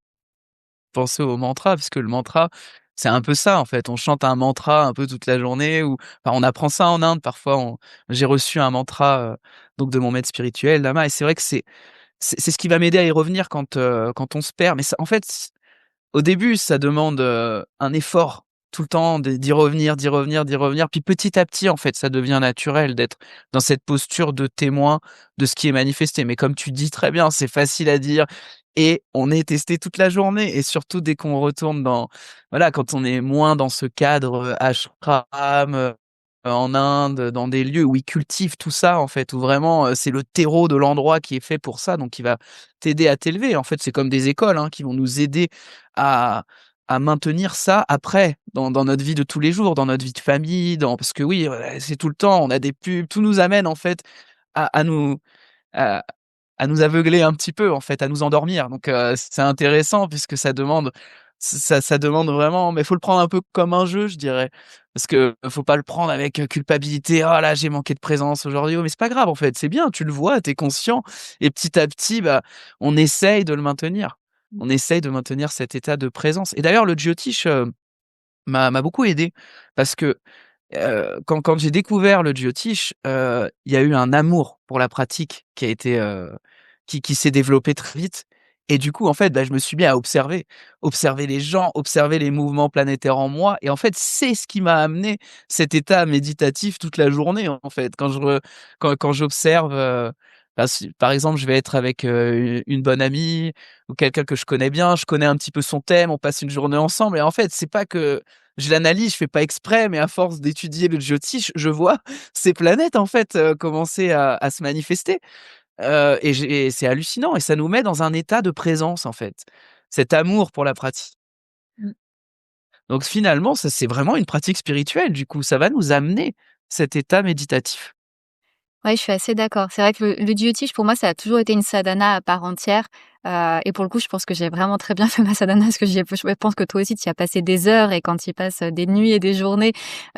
penser au mantra, parce que le mantra, c'est un peu ça, en fait. On chante un mantra un peu toute la journée ou enfin, on apprend ça en Inde parfois, j'ai reçu un mantra, donc de mon maître spirituel, lama et c'est vrai que c'est ce qui va m'aider à y revenir quand on se perd. Mais ça en fait, au début, ça demande, un effort tout le temps d'y revenir, d'y revenir, d'y revenir. Puis petit à petit, en fait, ça devient naturel d'être dans cette posture de témoin de ce qui est manifesté. Mais comme tu dis très bien, c'est facile à dire et on est testé toute la journée et surtout dès qu'on retourne dans voilà, quand on est moins dans ce cadre, ashram, en Inde, dans des lieux où ils cultivent tout ça, en fait, où vraiment, c'est le terreau de l'endroit qui est fait pour ça, donc qui va t'aider à t'élever. En fait, c'est comme des écoles, hein, qui vont nous aider à à maintenir ça après dans notre vie de tous les jours, dans notre vie de famille, parce que oui, c'est tout le temps, on a des pubs, tout nous amène en fait à nous à à nous aveugler un petit peu en fait, à nous endormir. Donc c'est intéressant puisque ça demande vraiment, mais faut le prendre un peu comme un jeu, je dirais. Parce que faut pas le prendre avec culpabilité: «Oh là, j'ai manqué de présence aujourd'hui». Oh, mais c'est pas grave en fait, c'est bien, tu le vois, tu es conscient et petit à petit, bah, on essaye de le maintenir. On essaye de maintenir cet état de présence et d'ailleurs le jyotish, m'a beaucoup aidé parce que quand j'ai découvert le jyotish, il y a eu un amour pour la pratique qui a été, qui s'est développé très vite et du coup, en fait, bah, je me suis mis à observer. Observer les gens, observer les mouvements planétaires en moi et en fait, c'est ce qui m'a amené cet état méditatif toute la journée, en fait. Quand j'observe, bah, si par exemple, je vais être avec, une bonne amie ou quelqu'un que je connais bien, je connais un petit peu son thème, on passe une journée ensemble et en fait, c'est pas que je l'analyse, je fais pas exprès, mais à force d'étudier le jyotish, je vois ces planètes en fait, commencer à se manifester, et c'est hallucinant et ça nous met dans un état de présence en fait. Cet amour pour la pratique. Mmh. Donc finalement, ça c'est vraiment une pratique spirituelle du coup, ça va nous amener cet état méditatif. Ouais, je suis assez d'accord. C'est vrai que le duo-tige, pour moi, ça a toujours été une sadhana à part entière. Et pour le coup, je pense que j'ai vraiment très bien fait ma sadhana parce que je pense que toi aussi, tu y as passé des heures et quand tu y passes des nuits et des journées,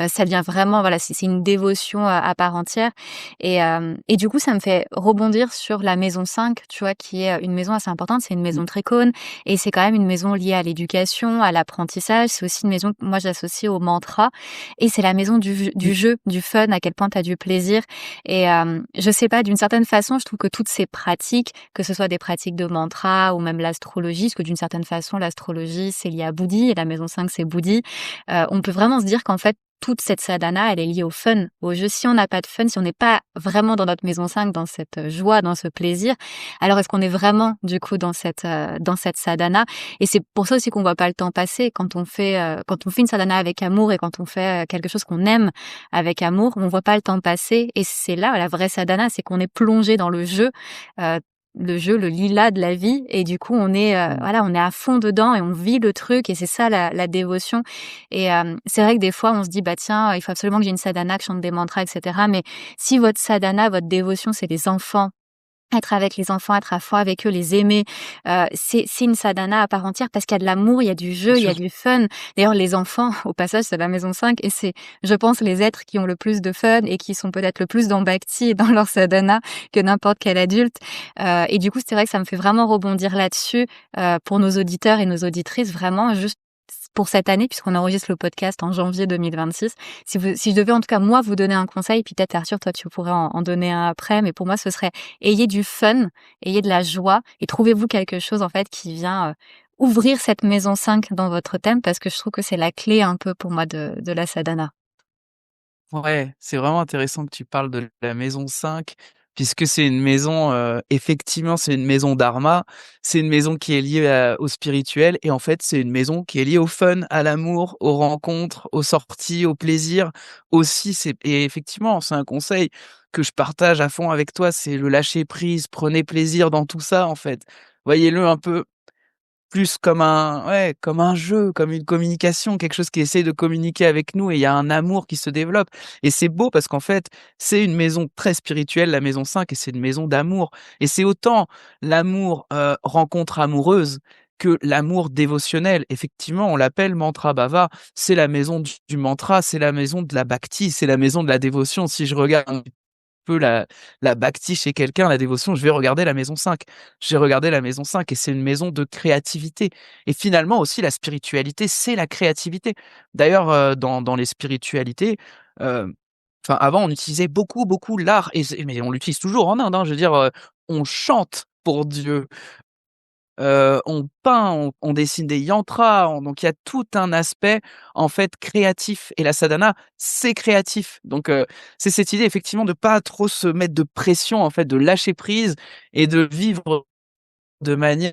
ça devient vraiment, voilà, c'est une dévotion à part entière. Et du coup, ça me fait rebondir sur la maison 5, tu vois, qui est une maison assez importante. C'est une Mmh. maison très cône et c'est quand même une maison liée à l'éducation, à l'apprentissage. C'est aussi une maison que moi, j'associe au mantra et c'est la maison du Oui. jeu, du fun, à quel point tu as du plaisir. Et je sais pas, d'une certaine façon, je trouve que toutes ces pratiques, que ce soit des pratiques de mantra ou même l'astrologie, parce que d'une certaine façon, l'astrologie, c'est lié à Bouddhi et la maison 5, c'est Bouddhi. On peut vraiment se dire qu'en fait, toute cette sadhana, elle est liée au fun, au jeu. Si on n'a pas de fun, si on n'est pas vraiment dans notre maison 5, dans cette joie, dans ce plaisir, alors est-ce qu'on est vraiment, du coup, dans cette sadhana? Et c'est pour ça aussi qu'on voit pas le temps passer quand on fait une sadhana avec amour et quand on fait quelque chose qu'on aime avec amour, on voit pas le temps passer et c'est là la vraie sadhana, c'est qu'on est plongé dans heu, le jeu, le lilas de la vie et du coup on est, Mmh. voilà, on est à fond dedans et on vit le truc et c'est ça la dévotion et c'est vrai que des fois on se dit: «Bah tiens, il faut absolument que j'ai une sadhana, que je chante des mantras et cetera», mais si votre sadhana, votre dévotion, c'est les enfants, être avec les enfants, être à fond avec eux, les aimer, c'est une sadhana à part entière parce qu'il y a de l'amour, il y a du Bien jeu, il y a sûr. du fun. D'ailleurs, les enfants, au passage, c'est la maison 5 et c'est, je pense, les êtres qui ont le plus de fun et qui sont peut-être le plus dans bhakti et dans leur sadhana que n'importe quel adulte. Et du coup, c'est vrai que ça me fait vraiment rebondir là-dessus, pour nos auditeurs et nos auditrices, vraiment juste pour cette année, puisqu'on enregistre le podcast en janvier 2026. Si je devais en tout cas moi vous donner un conseil, puis peut-être Arthur, toi tu pourrais en donner un après, mais pour moi ce serait ayez du fun, ayez de la joie et trouvez-vous quelque chose en fait qui vient ouvrir cette maison 5 dans votre thème parce que je trouve que c'est la clé un peu pour moi de la sadhana. Ouais, c'est vraiment intéressant que tu parles de la maison 5, puisque c'est une maison, effectivement, c'est une maison dharma. C'est une maison qui est liée au spirituel et en fait, c'est une maison qui est liée au fun, à l'amour, aux rencontres, aux sorties, au plaisir aussi. Et effectivement, c'est un conseil que je partage à fond avec toi, c'est le lâcher prise. Prenez plaisir dans tout ça, en fait. Voyez-le un peu plus comme comme un jeu, comme une communication, quelque chose qui essaye de communiquer avec nous et il y a un amour qui se développe et c'est beau parce qu'en fait, c'est une maison très spirituelle, la maison 5 et c'est une maison d'amour et c'est autant l'amour, rencontre amoureuse que l'amour dévotionnel. Effectivement, on l'appelle mantra bhava, c'est la maison du mantra, c'est la maison de la bhakti, c'est la maison de la dévotion. Si je regarde peu la bhakti chez quelqu'un, la dévotion, je vais regarder la maison 5. J'ai regardé la maison 5 et c'est une maison de créativité et finalement aussi la spiritualité, c'est la créativité. D'ailleurs, dans les spiritualités, heu, enfin avant on utilisait beaucoup l'art mais on l'utilise toujours en Inde, hein, je veux dire, on chante pour Dieu. On peint, on dessine des yantras, donc il y a tout un aspect, en fait, créatif et la sadhana, c'est créatif. Donc c'est cette idée effectivement de pas trop se mettre de pression, en fait, de lâcher prise et de vivre de manière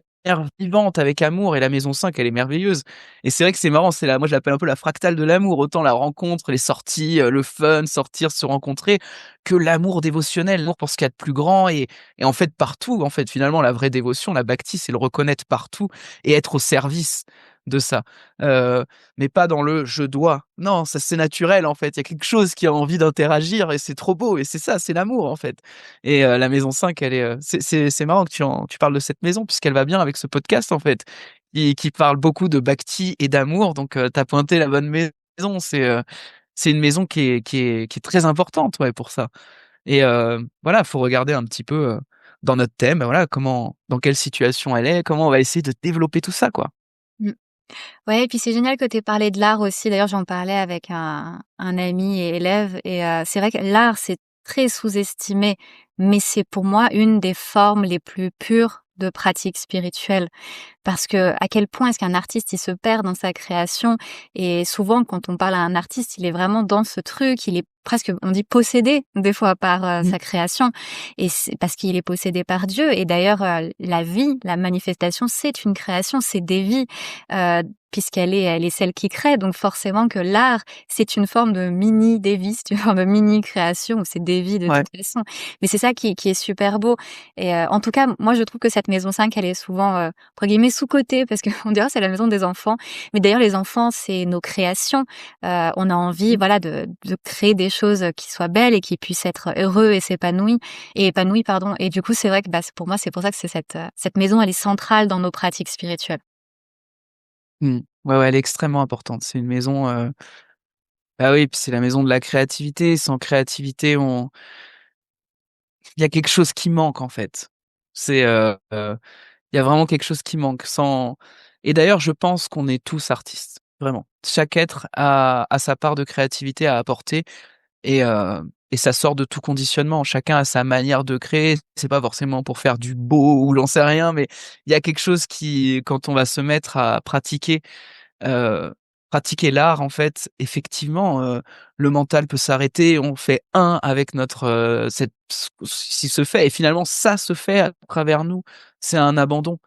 vivante avec amour et la maison 5 elle est merveilleuse et c'est vrai que c'est marrant, c'est la moi je l'appelle un peu la fractale de l'amour, autant la rencontre, les sorties, le fun, sortir, se rencontrer, que l'amour dévotionnel, l'amour pour ce qu'il y a de plus grand et en fait partout, en fait, finalement la vraie dévotion, la bhakti, c'est le reconnaître partout et être au service. de ça. Heu, mais pas dans le «je dois». Non, ça c'est naturel en fait. Il y a quelque chose qui a envie d'interagir et c'est trop beau et c'est ça, c'est l'amour en fait. Et la maison 5, elle est, c'est marrant que tu parles de cette maison puisqu'elle va bien avec ce podcast en fait, qui parle beaucoup de bhakti et d'amour donc tu pointé la bonne maison. C'est une maison qui est très importante, ouais, pour ça. Et voilà, faut regarder un petit peu, dans notre thème, bah, voilà, dans quelle situation elle est, comment on va essayer de développer tout ça, quoi. Mmh. Ouais et puis c'est génial que tu aies parlé de l'art aussi. D'ailleurs, j'en parlais avec un ami et élève et c'est vrai que l'art, c'est très sous-estimé, mais c'est pour moi une des formes les plus pures de pratique spirituelle. Parce que à quel point est-ce qu'un artiste, il se perd dans sa création et souvent quand on parle à un artiste, il est vraiment dans ce truc, il est presque, on dit possédé des fois par Mmh. sa création et c'est parce qu'il est possédé par Dieu et d'ailleurs la vie, la manifestation, c'est une création, c'est des vies elle est celle qui crée donc forcément que l'art, c'est une forme de mini Devi, c'est une forme de mini création ou c'est des vies de Ouais. toute façon. Mais c'est ça qui est super beau et en tout cas, moi je trouve que cette maison 5 elle est souvent entre guillemets «sous-cotée» parce qu'on dirait c'est la maison des enfants. Mais d'ailleurs les enfants, c'est nos créations. On a envie, Mmh. voilà, de créer des choses qui soient belles et qui puissent être heureux et épanouis, pardon. Et du coup, c'est vrai que, bah, pour moi, c'est pour ça que c'est cette maison, elle est centrale dans nos pratiques spirituelles. Mmh. Ouais, ouais, elle est extrêmement importante. C'est une maison, bah, oui, puis c'est la maison de la créativité. Sans créativité, on il y a quelque chose qui manque, en fait. C'est, il y a vraiment quelque chose qui manque. Sans Et d'ailleurs, je pense qu'on est tous artistes, vraiment. Chaque être a sa part de créativité à apporter. Et ça sort de tout conditionnement. Chacun a sa manière de créer. C'est pas forcément pour faire du beau ou j'en sais rien, mais il y a quelque chose qui, quand on va se mettre à heu, pratiquer l'art, en fait, effectivement, le mental peut s'arrêter. On fait un avec notre, cette ce qui se fait et finalement ça se fait à travers nous. C'est un abandon.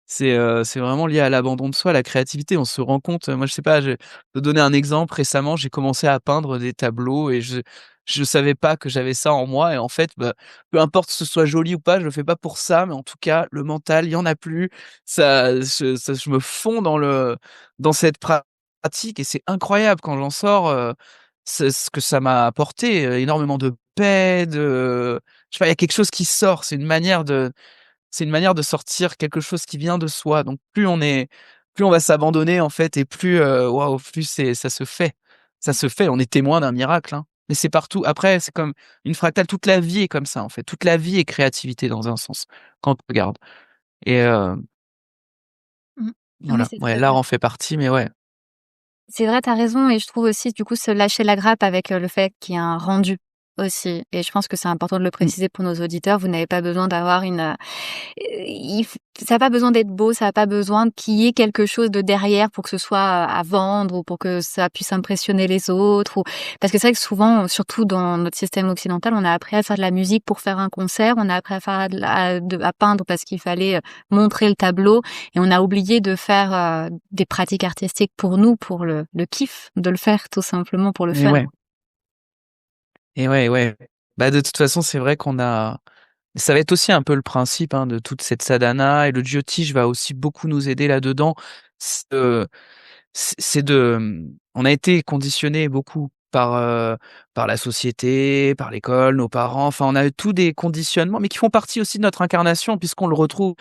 C'est vraiment lié à l'abandon de soi, la créativité. On se rend compte, moi je sais pas, je vais te donner un exemple. Récemment, j'ai commencé à peindre des tableaux et je savais pas que j'avais ça en moi et en fait, bah, peu importe que ce soit joli ou pas, je le fais pas pour ça, mais en tout cas, le mental, il y en a plus. Je me fonds dans cette pratique et c'est incroyable quand j'en sors, ce que ça m'a apporté, énormément de paix, je sais pas, il y a quelque chose qui sort. C'est une manière de sortir quelque chose qui vient de soi. Donc plus on va s'abandonner en fait et plus, waouh, plus ça se fait. Ça se fait, on est témoin d'un miracle, hein. Mais c'est partout. Après, c'est comme une fractale, toute la vie est comme ça en fait. Toute la vie est créativité dans un sens, quand on regarde. Et Mmh. Non, mais voilà, c'est ouais, très l'art vrai. en fait partie, mais ouais. C'est vrai, tu as raison et je trouve aussi, du coup, se lâcher la grappe avec, le fait qu'il y a un rendu aussi et je pense que c'est important de le Mmh. préciser pour nos auditeurs. Vous n'avez pas besoin d'avoir il f ça a pas besoin d'être beau, ça a pas besoin qu'il y ait quelque chose de derrière pour que ce soit, à vendre ou pour que ça puisse impressionner les autres ou parce que c'est vrai que souvent, surtout dans notre système occidental, on a appris à faire de la musique pour faire un concert, on a appris à faire à peindre parce qu'il fallait, montrer le tableau et on a oublié de faire, des pratiques artistiques pour nous, pour le kiff de le faire, tout simplement pour le Et faire. ouais, et ouais, ouais. Bah, de toute façon, c'est vrai qu'on a ça va être aussi un peu le principe, hein, de toute cette sadhana et le jyotish va aussi beaucoup nous aider là-dedans. C'est, c'est de, on a été conditionné beaucoup par la société, par l'école, nos parents, enfin on a tous des conditionnements, mais qui font partie aussi de notre incarnation puisqu'on le retrouve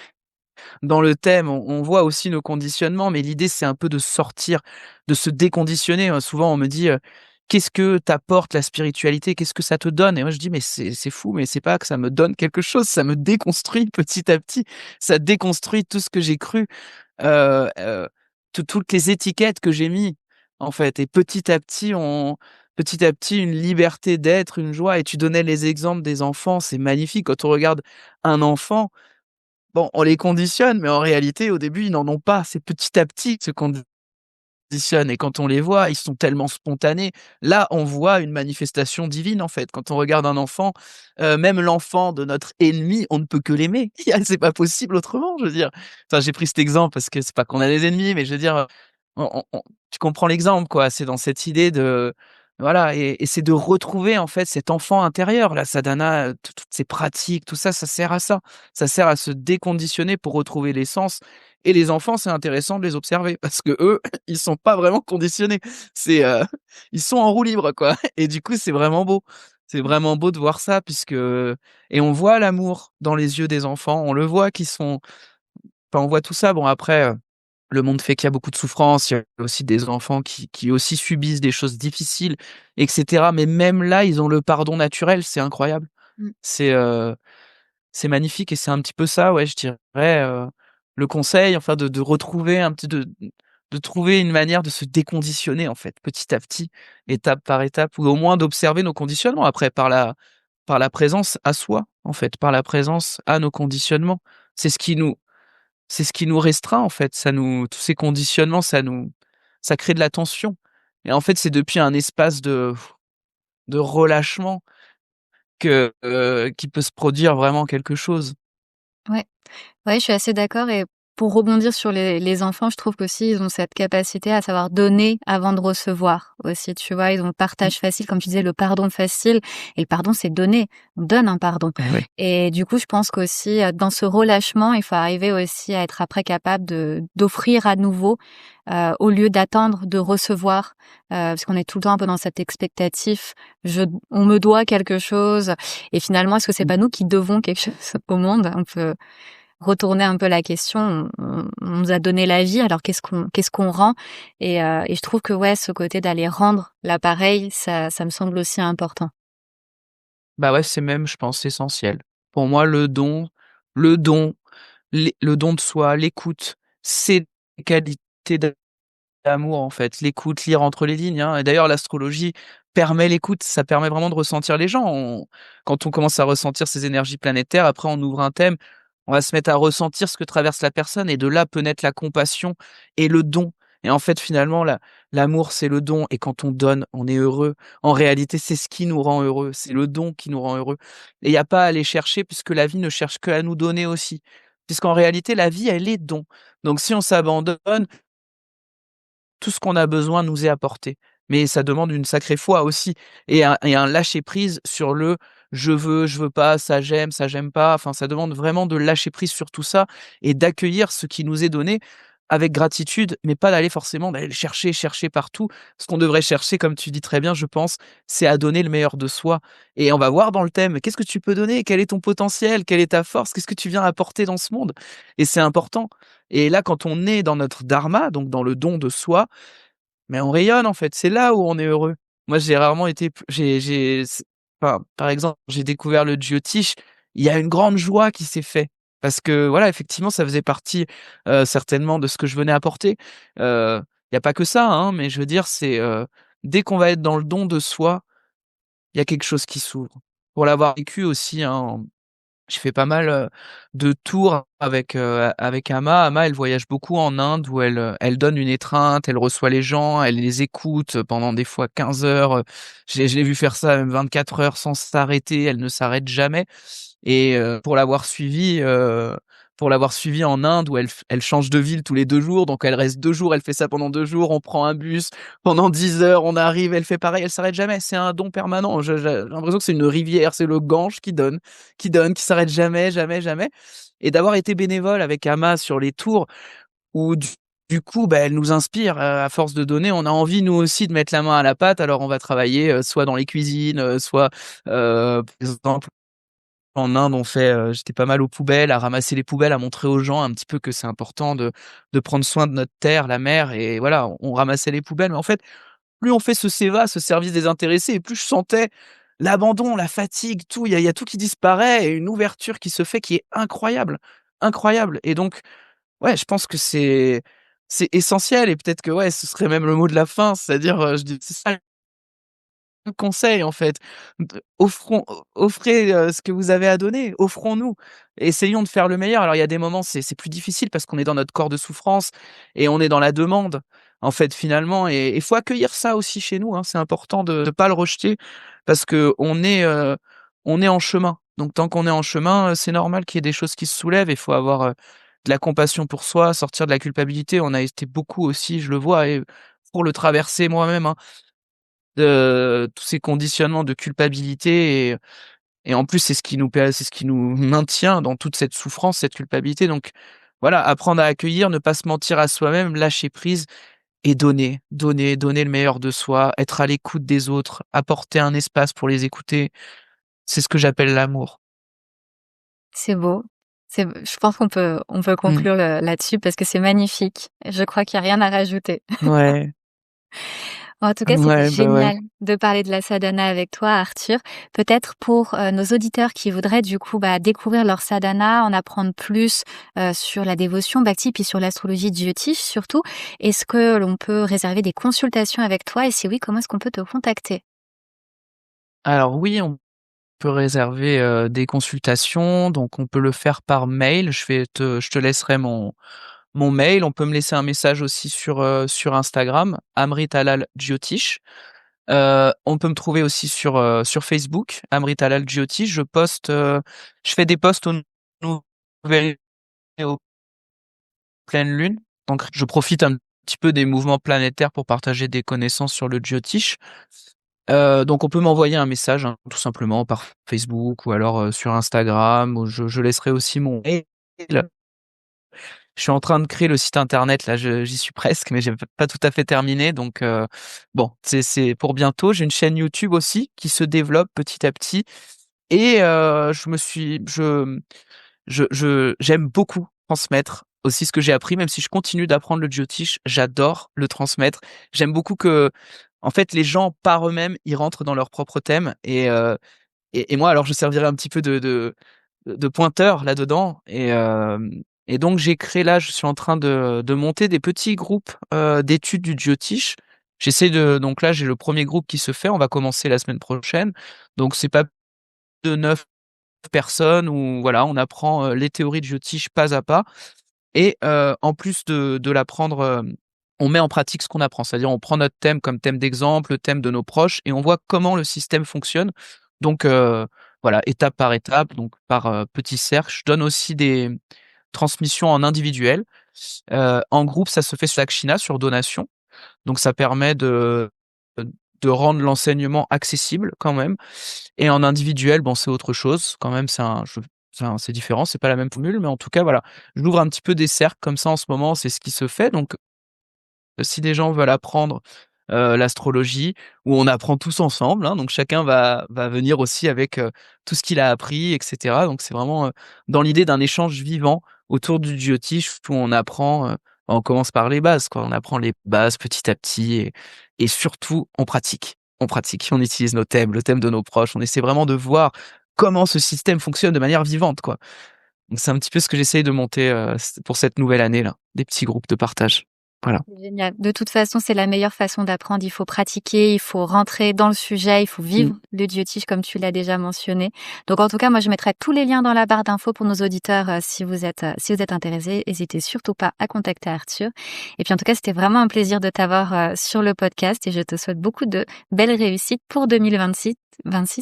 dans le thème. On voit aussi nos conditionnements, mais l'idée c'est un peu de sortir, de se déconditionner. Souvent on me dit, «Qu'est-ce que t'apporte la spiritualité? Qu'est-ce que ça te donne?» Et moi je dis: «Mais c'est fou, mais c'est pas que ça me donne quelque chose, ça me déconstruit petit à petit. Ça déconstruit tout ce que j'ai cru, heu, toutes les étiquettes que j'ai mis, en fait et petit à petit, une liberté d'être, une joie» et tu donnais les exemples des enfants, c'est magnifique. Quand on regarde un enfant, bon, on les conditionne, mais en réalité, au début, ils n'en ont pas. C'est petit à petit qu'ils se conditionnent et quand on les voit, ils sont tellement spontanés. Là, on voit une manifestation divine, en fait. Quand on regarde un enfant, même l'enfant de notre ennemi, on ne peut que l'aimer. C'est pas possible autrement, je veux dire. Enfin, j'ai pris cet exemple parce que c'est pas qu'on a des ennemis, mais je veux dire, on tu comprends l'exemple, quoi. C'est dans cette idée de Voilà et c'est de retrouver, en fait, cet enfant intérieur. La sadhana, toutes ces pratiques, tout ça, ça sert à ça. Ça sert à se déconditionner pour retrouver l'essence et les enfants, c'est intéressant de les observer parce qu'eux, ils sont pas vraiment conditionnés. C'est, ils sont en roue libre, quoi et du coup, c'est vraiment beau. C'est vraiment beau de voir ça puisque et on voit l'amour dans les yeux des enfants. On le voit qu'ils sont enfin, on voit tout ça. Bon après, le monde fait qu'il y a beaucoup de souffrance, il y a aussi des enfants qui aussi subissent des choses difficiles et cetera. Mais même là, ils ont le pardon naturel, c'est incroyable. Mmh. C'est, c'est magnifique et c'est un petit peu ça, ouais, je dirais, le conseil, enfin de retrouver un petit de trouver une manière de se déconditionner, en fait, petit à petit, étape par étape ou au moins d'observer nos conditionnements après par la présence à soi, en fait, par la présence à nos conditionnements. C'est ce qui nous c'est ce qui nous restreint en fait, ça nous tous ces conditionnements, ça crée de la tension et en fait, c'est depuis un espace de relâchement que, qu'il peut se produire vraiment quelque chose. Ouais. Ouais, je suis assez d'accord et pour rebondir sur les enfants, je trouve qu'aussi ils ont cette capacité à savoir donner avant de recevoir aussi, tu vois? Ils ont le Mmh. partage facile, comme tu disais, le pardon facile et le pardon, c'est donner. On donne un pardon Eh oui. et du coup, je pense qu'aussi, dans ce relâchement, il faut arriver aussi à être après capable d'offrir à nouveau, au lieu d'attendre de recevoir, parce qu'on est tout le temps un peu dans cet expectatif. Je On me doit quelque chose et finalement, est-ce que c'est Mmh. pas nous qui devons quelque chose au monde? On peut retourner un peu la question, on nous a donné la vie, alors qu'est-ce qu'on rend? Et je trouve que ouais, ce côté d'aller rendre l'appareil, ça me semble aussi important. Bah, ouais, c'est même, je pense, essentiel. Pour moi, le don, le don de soi, l'écoute, c'est des qualités d'amour, en fait. L'écoute, lire entre les lignes, hein et d'ailleurs l'astrologie permet l'écoute, ça permet vraiment de ressentir les gens. Quand on commence à ressentir ces énergies planétaires, après on ouvre un thème, on va se mettre à ressentir ce que traverse la personne et de là peut naître la compassion et le don et en fait, finalement, l'amour, c'est le don et quand on donne, on est heureux. En réalité, c'est ce qui nous rend heureux, c'est le don qui nous rend heureux et il y a pas à aller chercher puisque la vie ne cherche qu'à nous donner aussi. Puisqu'en réalité, la vie, elle est don. Donc si on s'abandonne, tout ce qu'on a besoin nous est apporté. Mais ça demande une sacrée foi aussi et un lâcher prise sur le: je veux pas, ça j'aime pas». Enfin, ça demande vraiment de lâcher prise sur tout ça et d'accueillir ce qui nous est donné avec gratitude, mais pas d'aller le chercher, chercher partout. Ce qu'on devrait chercher, comme tu dis très bien, je pense, c'est à donner le meilleur de soi et on va voir dans le thème: qu'est-ce que tu peux donner? Quel est ton potentiel? Quelle est ta force? Qu'est-ce que tu viens apporter dans ce monde? Et c'est important et là, quand on est dans notre dharma, donc dans le don de soi, mais on rayonne en fait, c'est là où on est heureux. Moi, j'ai rarement été p j'ai s enfin, par exemple, j'ai découvert le jyotish, il y a une grande joie qui s'est fait parce que voilà, effectivement, ça faisait partie, certainement de ce que je venais apporter. Il y a pas que ça, hein, mais je veux dire, c'est, dès qu'on va être dans le don de soi, il y a quelque chose qui s'ouvre. Pour l'avoir vécu aussi, hein, j'ai fait pas mal, de tours avec Ama. Ama, elle voyage beaucoup en Inde où elle donne une étreinte, elle reçoit les gens, elle les écoute pendant des fois 15 heures, je l'ai vue faire ça même 24 heures sans s'arrêter, elle ne s'arrête jamais. Et pour l'avoir suivie en Inde où elle change de ville tous les 2 jours, donc elle reste 2 jours, elle fait ça pendant 2 jours, on prend un bus, pendant 10 heures, on arrive, elle fait pareil, elle s'arrête jamais, c'est un don permanent. Je j'ai l'impression que c'est une rivière, c'est le Gange qui donne, qui s'arrête jamais, jamais, jamais et d'avoir été bénévole avec Ama sur les tours où du coup, bah, elle nous inspire, à force de donner, on a envie nous aussi de mettre la main à la pâte, alors on va travailler, soit dans les cuisines, soit, par exemple en Inde, on fait, j'étais pas mal aux poubelles, à ramasser les poubelles, à montrer aux gens un petit peu que c'est important de prendre soin de notre terre, la mer et voilà, on ramassait les poubelles. Mais en fait, plus on fait ce SEVA, ce service désintéressé et plus je sentais l'abandon, la fatigue, tout, il y a tout qui disparaît et une ouverture qui se fait qui est incroyable, incroyable et donc ouais, je pense que c'est essentiel et peut-être que ouais, ce serait même le mot de la fin, c'est-à-dire, je dis c'est ça conseil en fait. Offrez, ce que vous avez à donner, offrons-nous. Essayons de faire le meilleur. Alors il y a des moments, c'est plus difficile parce qu'on est dans notre corps de souffrance et on est dans la demande, en fait, finalement et il faut accueillir ça aussi chez nous, hein. C'est important de pas le rejeter parce on est en chemin. Donc tant qu'on est en chemin, c'est normal qu'il y ait des choses qui se soulèvent il faut avoir, de la compassion pour soi, sortir de la culpabilité. On a été beaucoup aussi, je le vois et pour le traverser moi-même, hein, de tous ces conditionnements de culpabilité et en plus c'est ce qui nous maintient dans toute cette souffrance, cette culpabilité. Donc voilà, apprendre à accueillir, ne pas se mentir à soi-même, lâcher prise et donner le meilleur de soi, être à l'écoute des autres, apporter un espace pour les écouter. C'est ce que j'appelle l'amour. C'est beau. Je pense qu'on peut Mmh. conclure là-dessus parce que c'est magnifique. Je crois qu'il y a rien à rajouter. Ouais, En tout cas, c'était ouais, bah, ouais. génial de parler de la sadhana avec toi, Arthur. Peut-être pour nos auditeurs qui voudraient du coup découvrir leur sadhana, en apprendre plus sur la dévotion bhakti, puis sur l'astrologie jyotish surtout. Est-ce que l'on peut réserver des consultations avec toi? Et si oui, comment est-ce qu'on peut te contacter? Alors oui, on peut réserver, des consultations, donc on peut le faire par mail. Je te laisserai mon mail. On peut me laisser un message aussi sur Instagram, Amrit Halal Jyotish. On peut me trouver aussi sur Facebook, Amrit Halal Jyotish. Je fais des posts aux nouvelles et aux pleines lunes, donc je profite un petit peu des mouvements planétaires pour partager des connaissances sur le Jyotish. Donc on peut m'envoyer un message, hein, tout simplement par Facebook ou alors, sur Instagram, ou je laisserai aussi mon mail. Je suis en train de créer le site internet là, j'y suis presque, mais j'ai pas tout à fait terminé, donc bon, c'est pour bientôt. J'ai une chaîne YouTube aussi qui se développe petit à petit et j'aime beaucoup transmettre aussi ce que j'ai appris, même si je continue d'apprendre le Jyotish, j'adore le transmettre. J'aime beaucoup que, en fait, les gens par eux-mêmes, ils rentrent dans leur propre thème et moi, alors je servirai un petit peu de pointeur là-dedans et donc j'ai créé là, je suis en train de monter des petits groupes d'études du Jyotish. Donc là, j'ai le premier groupe qui se fait, on va commencer la semaine prochaine. Donc c'est pas de 9 personnes où voilà, on apprend les théories de Jyotish pas à pas et en plus de l'apprendre, on met en pratique ce qu'on apprend. C'est-à-dire on prend notre thème comme thème d'exemple, le thème de nos proches et on voit comment le système fonctionne. Donc voilà, étape par étape, donc par, petits cercles. Je donne aussi des transmissions en individuel. En groupe, ça se fait sur Akshina, sur donation. Donc ça permet de rendre l'enseignement accessible quand même et en individuel, bon, c'est autre chose quand même, c'est différent, c'est pas la même formule, mais en tout cas, voilà, j'ouvre un petit peu des cercles comme ça en ce moment, c'est ce qui se fait. Donc si des gens veulent apprendre, l'astrologie, où on apprend tous ensemble, hein, donc chacun va venir aussi avec, tout ce qu'il a appris et cetera. Donc c'est vraiment, dans l'idée d'un échange vivant autour du Jyotish où on apprend, on commence par les bases, quoi. On apprend les bases petit à petit et surtout on pratique. On pratique, on utilise nos thèmes, le thème de nos proches, on essaie vraiment de voir comment ce système fonctionne de manière vivante, quoi. Donc c'est un petit peu ce que j'essaye de monter, pour cette nouvelle année-là, des petits groupes de partage. Voilà. C'est génial. De toute façon, c'est la meilleure façon d'apprendre. Il faut pratiquer, il faut rentrer dans le sujet, il faut Mmh. vivre le Jyotish comme tu l'as déjà mentionné. Donc, en tout cas, moi, je mettrai tous les liens dans la barre d'infos pour nos auditeurs. Si vous êtes intéressés, n'hésitez surtout pas à contacter Arthur. Et puis, en tout cas, c'était vraiment un plaisir de t'avoir sur le podcast et je te souhaite beaucoup de belles réussites pour 2026,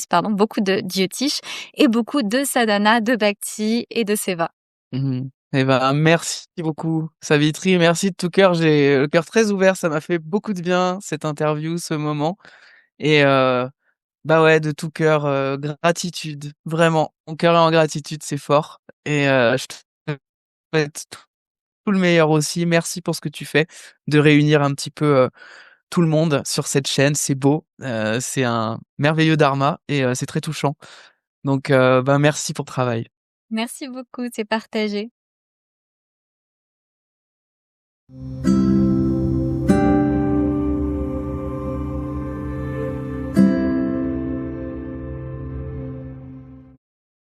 pardon, beaucoup de Jyotish et beaucoup de sadhana, de bhakti et de seva. Mmh. Et ben, merci beaucoup, Savitri. Merci de tout cœur. J'ai le cœur très ouvert. Ça m'a fait beaucoup de bien, cette interview, ce moment. Et bah ouais, de tout cœur, gratitude. Vraiment. Mon cœur est en gratitude, c'est fort. Et je te souhaite tout le meilleur aussi. Merci pour ce que tu fais, de réunir un petit peu tout le monde sur cette chaîne. C'est beau. C'est un merveilleux dharma et c'est très touchant. Donc, ben, merci pour le travail. Merci beaucoup, c'est partagé.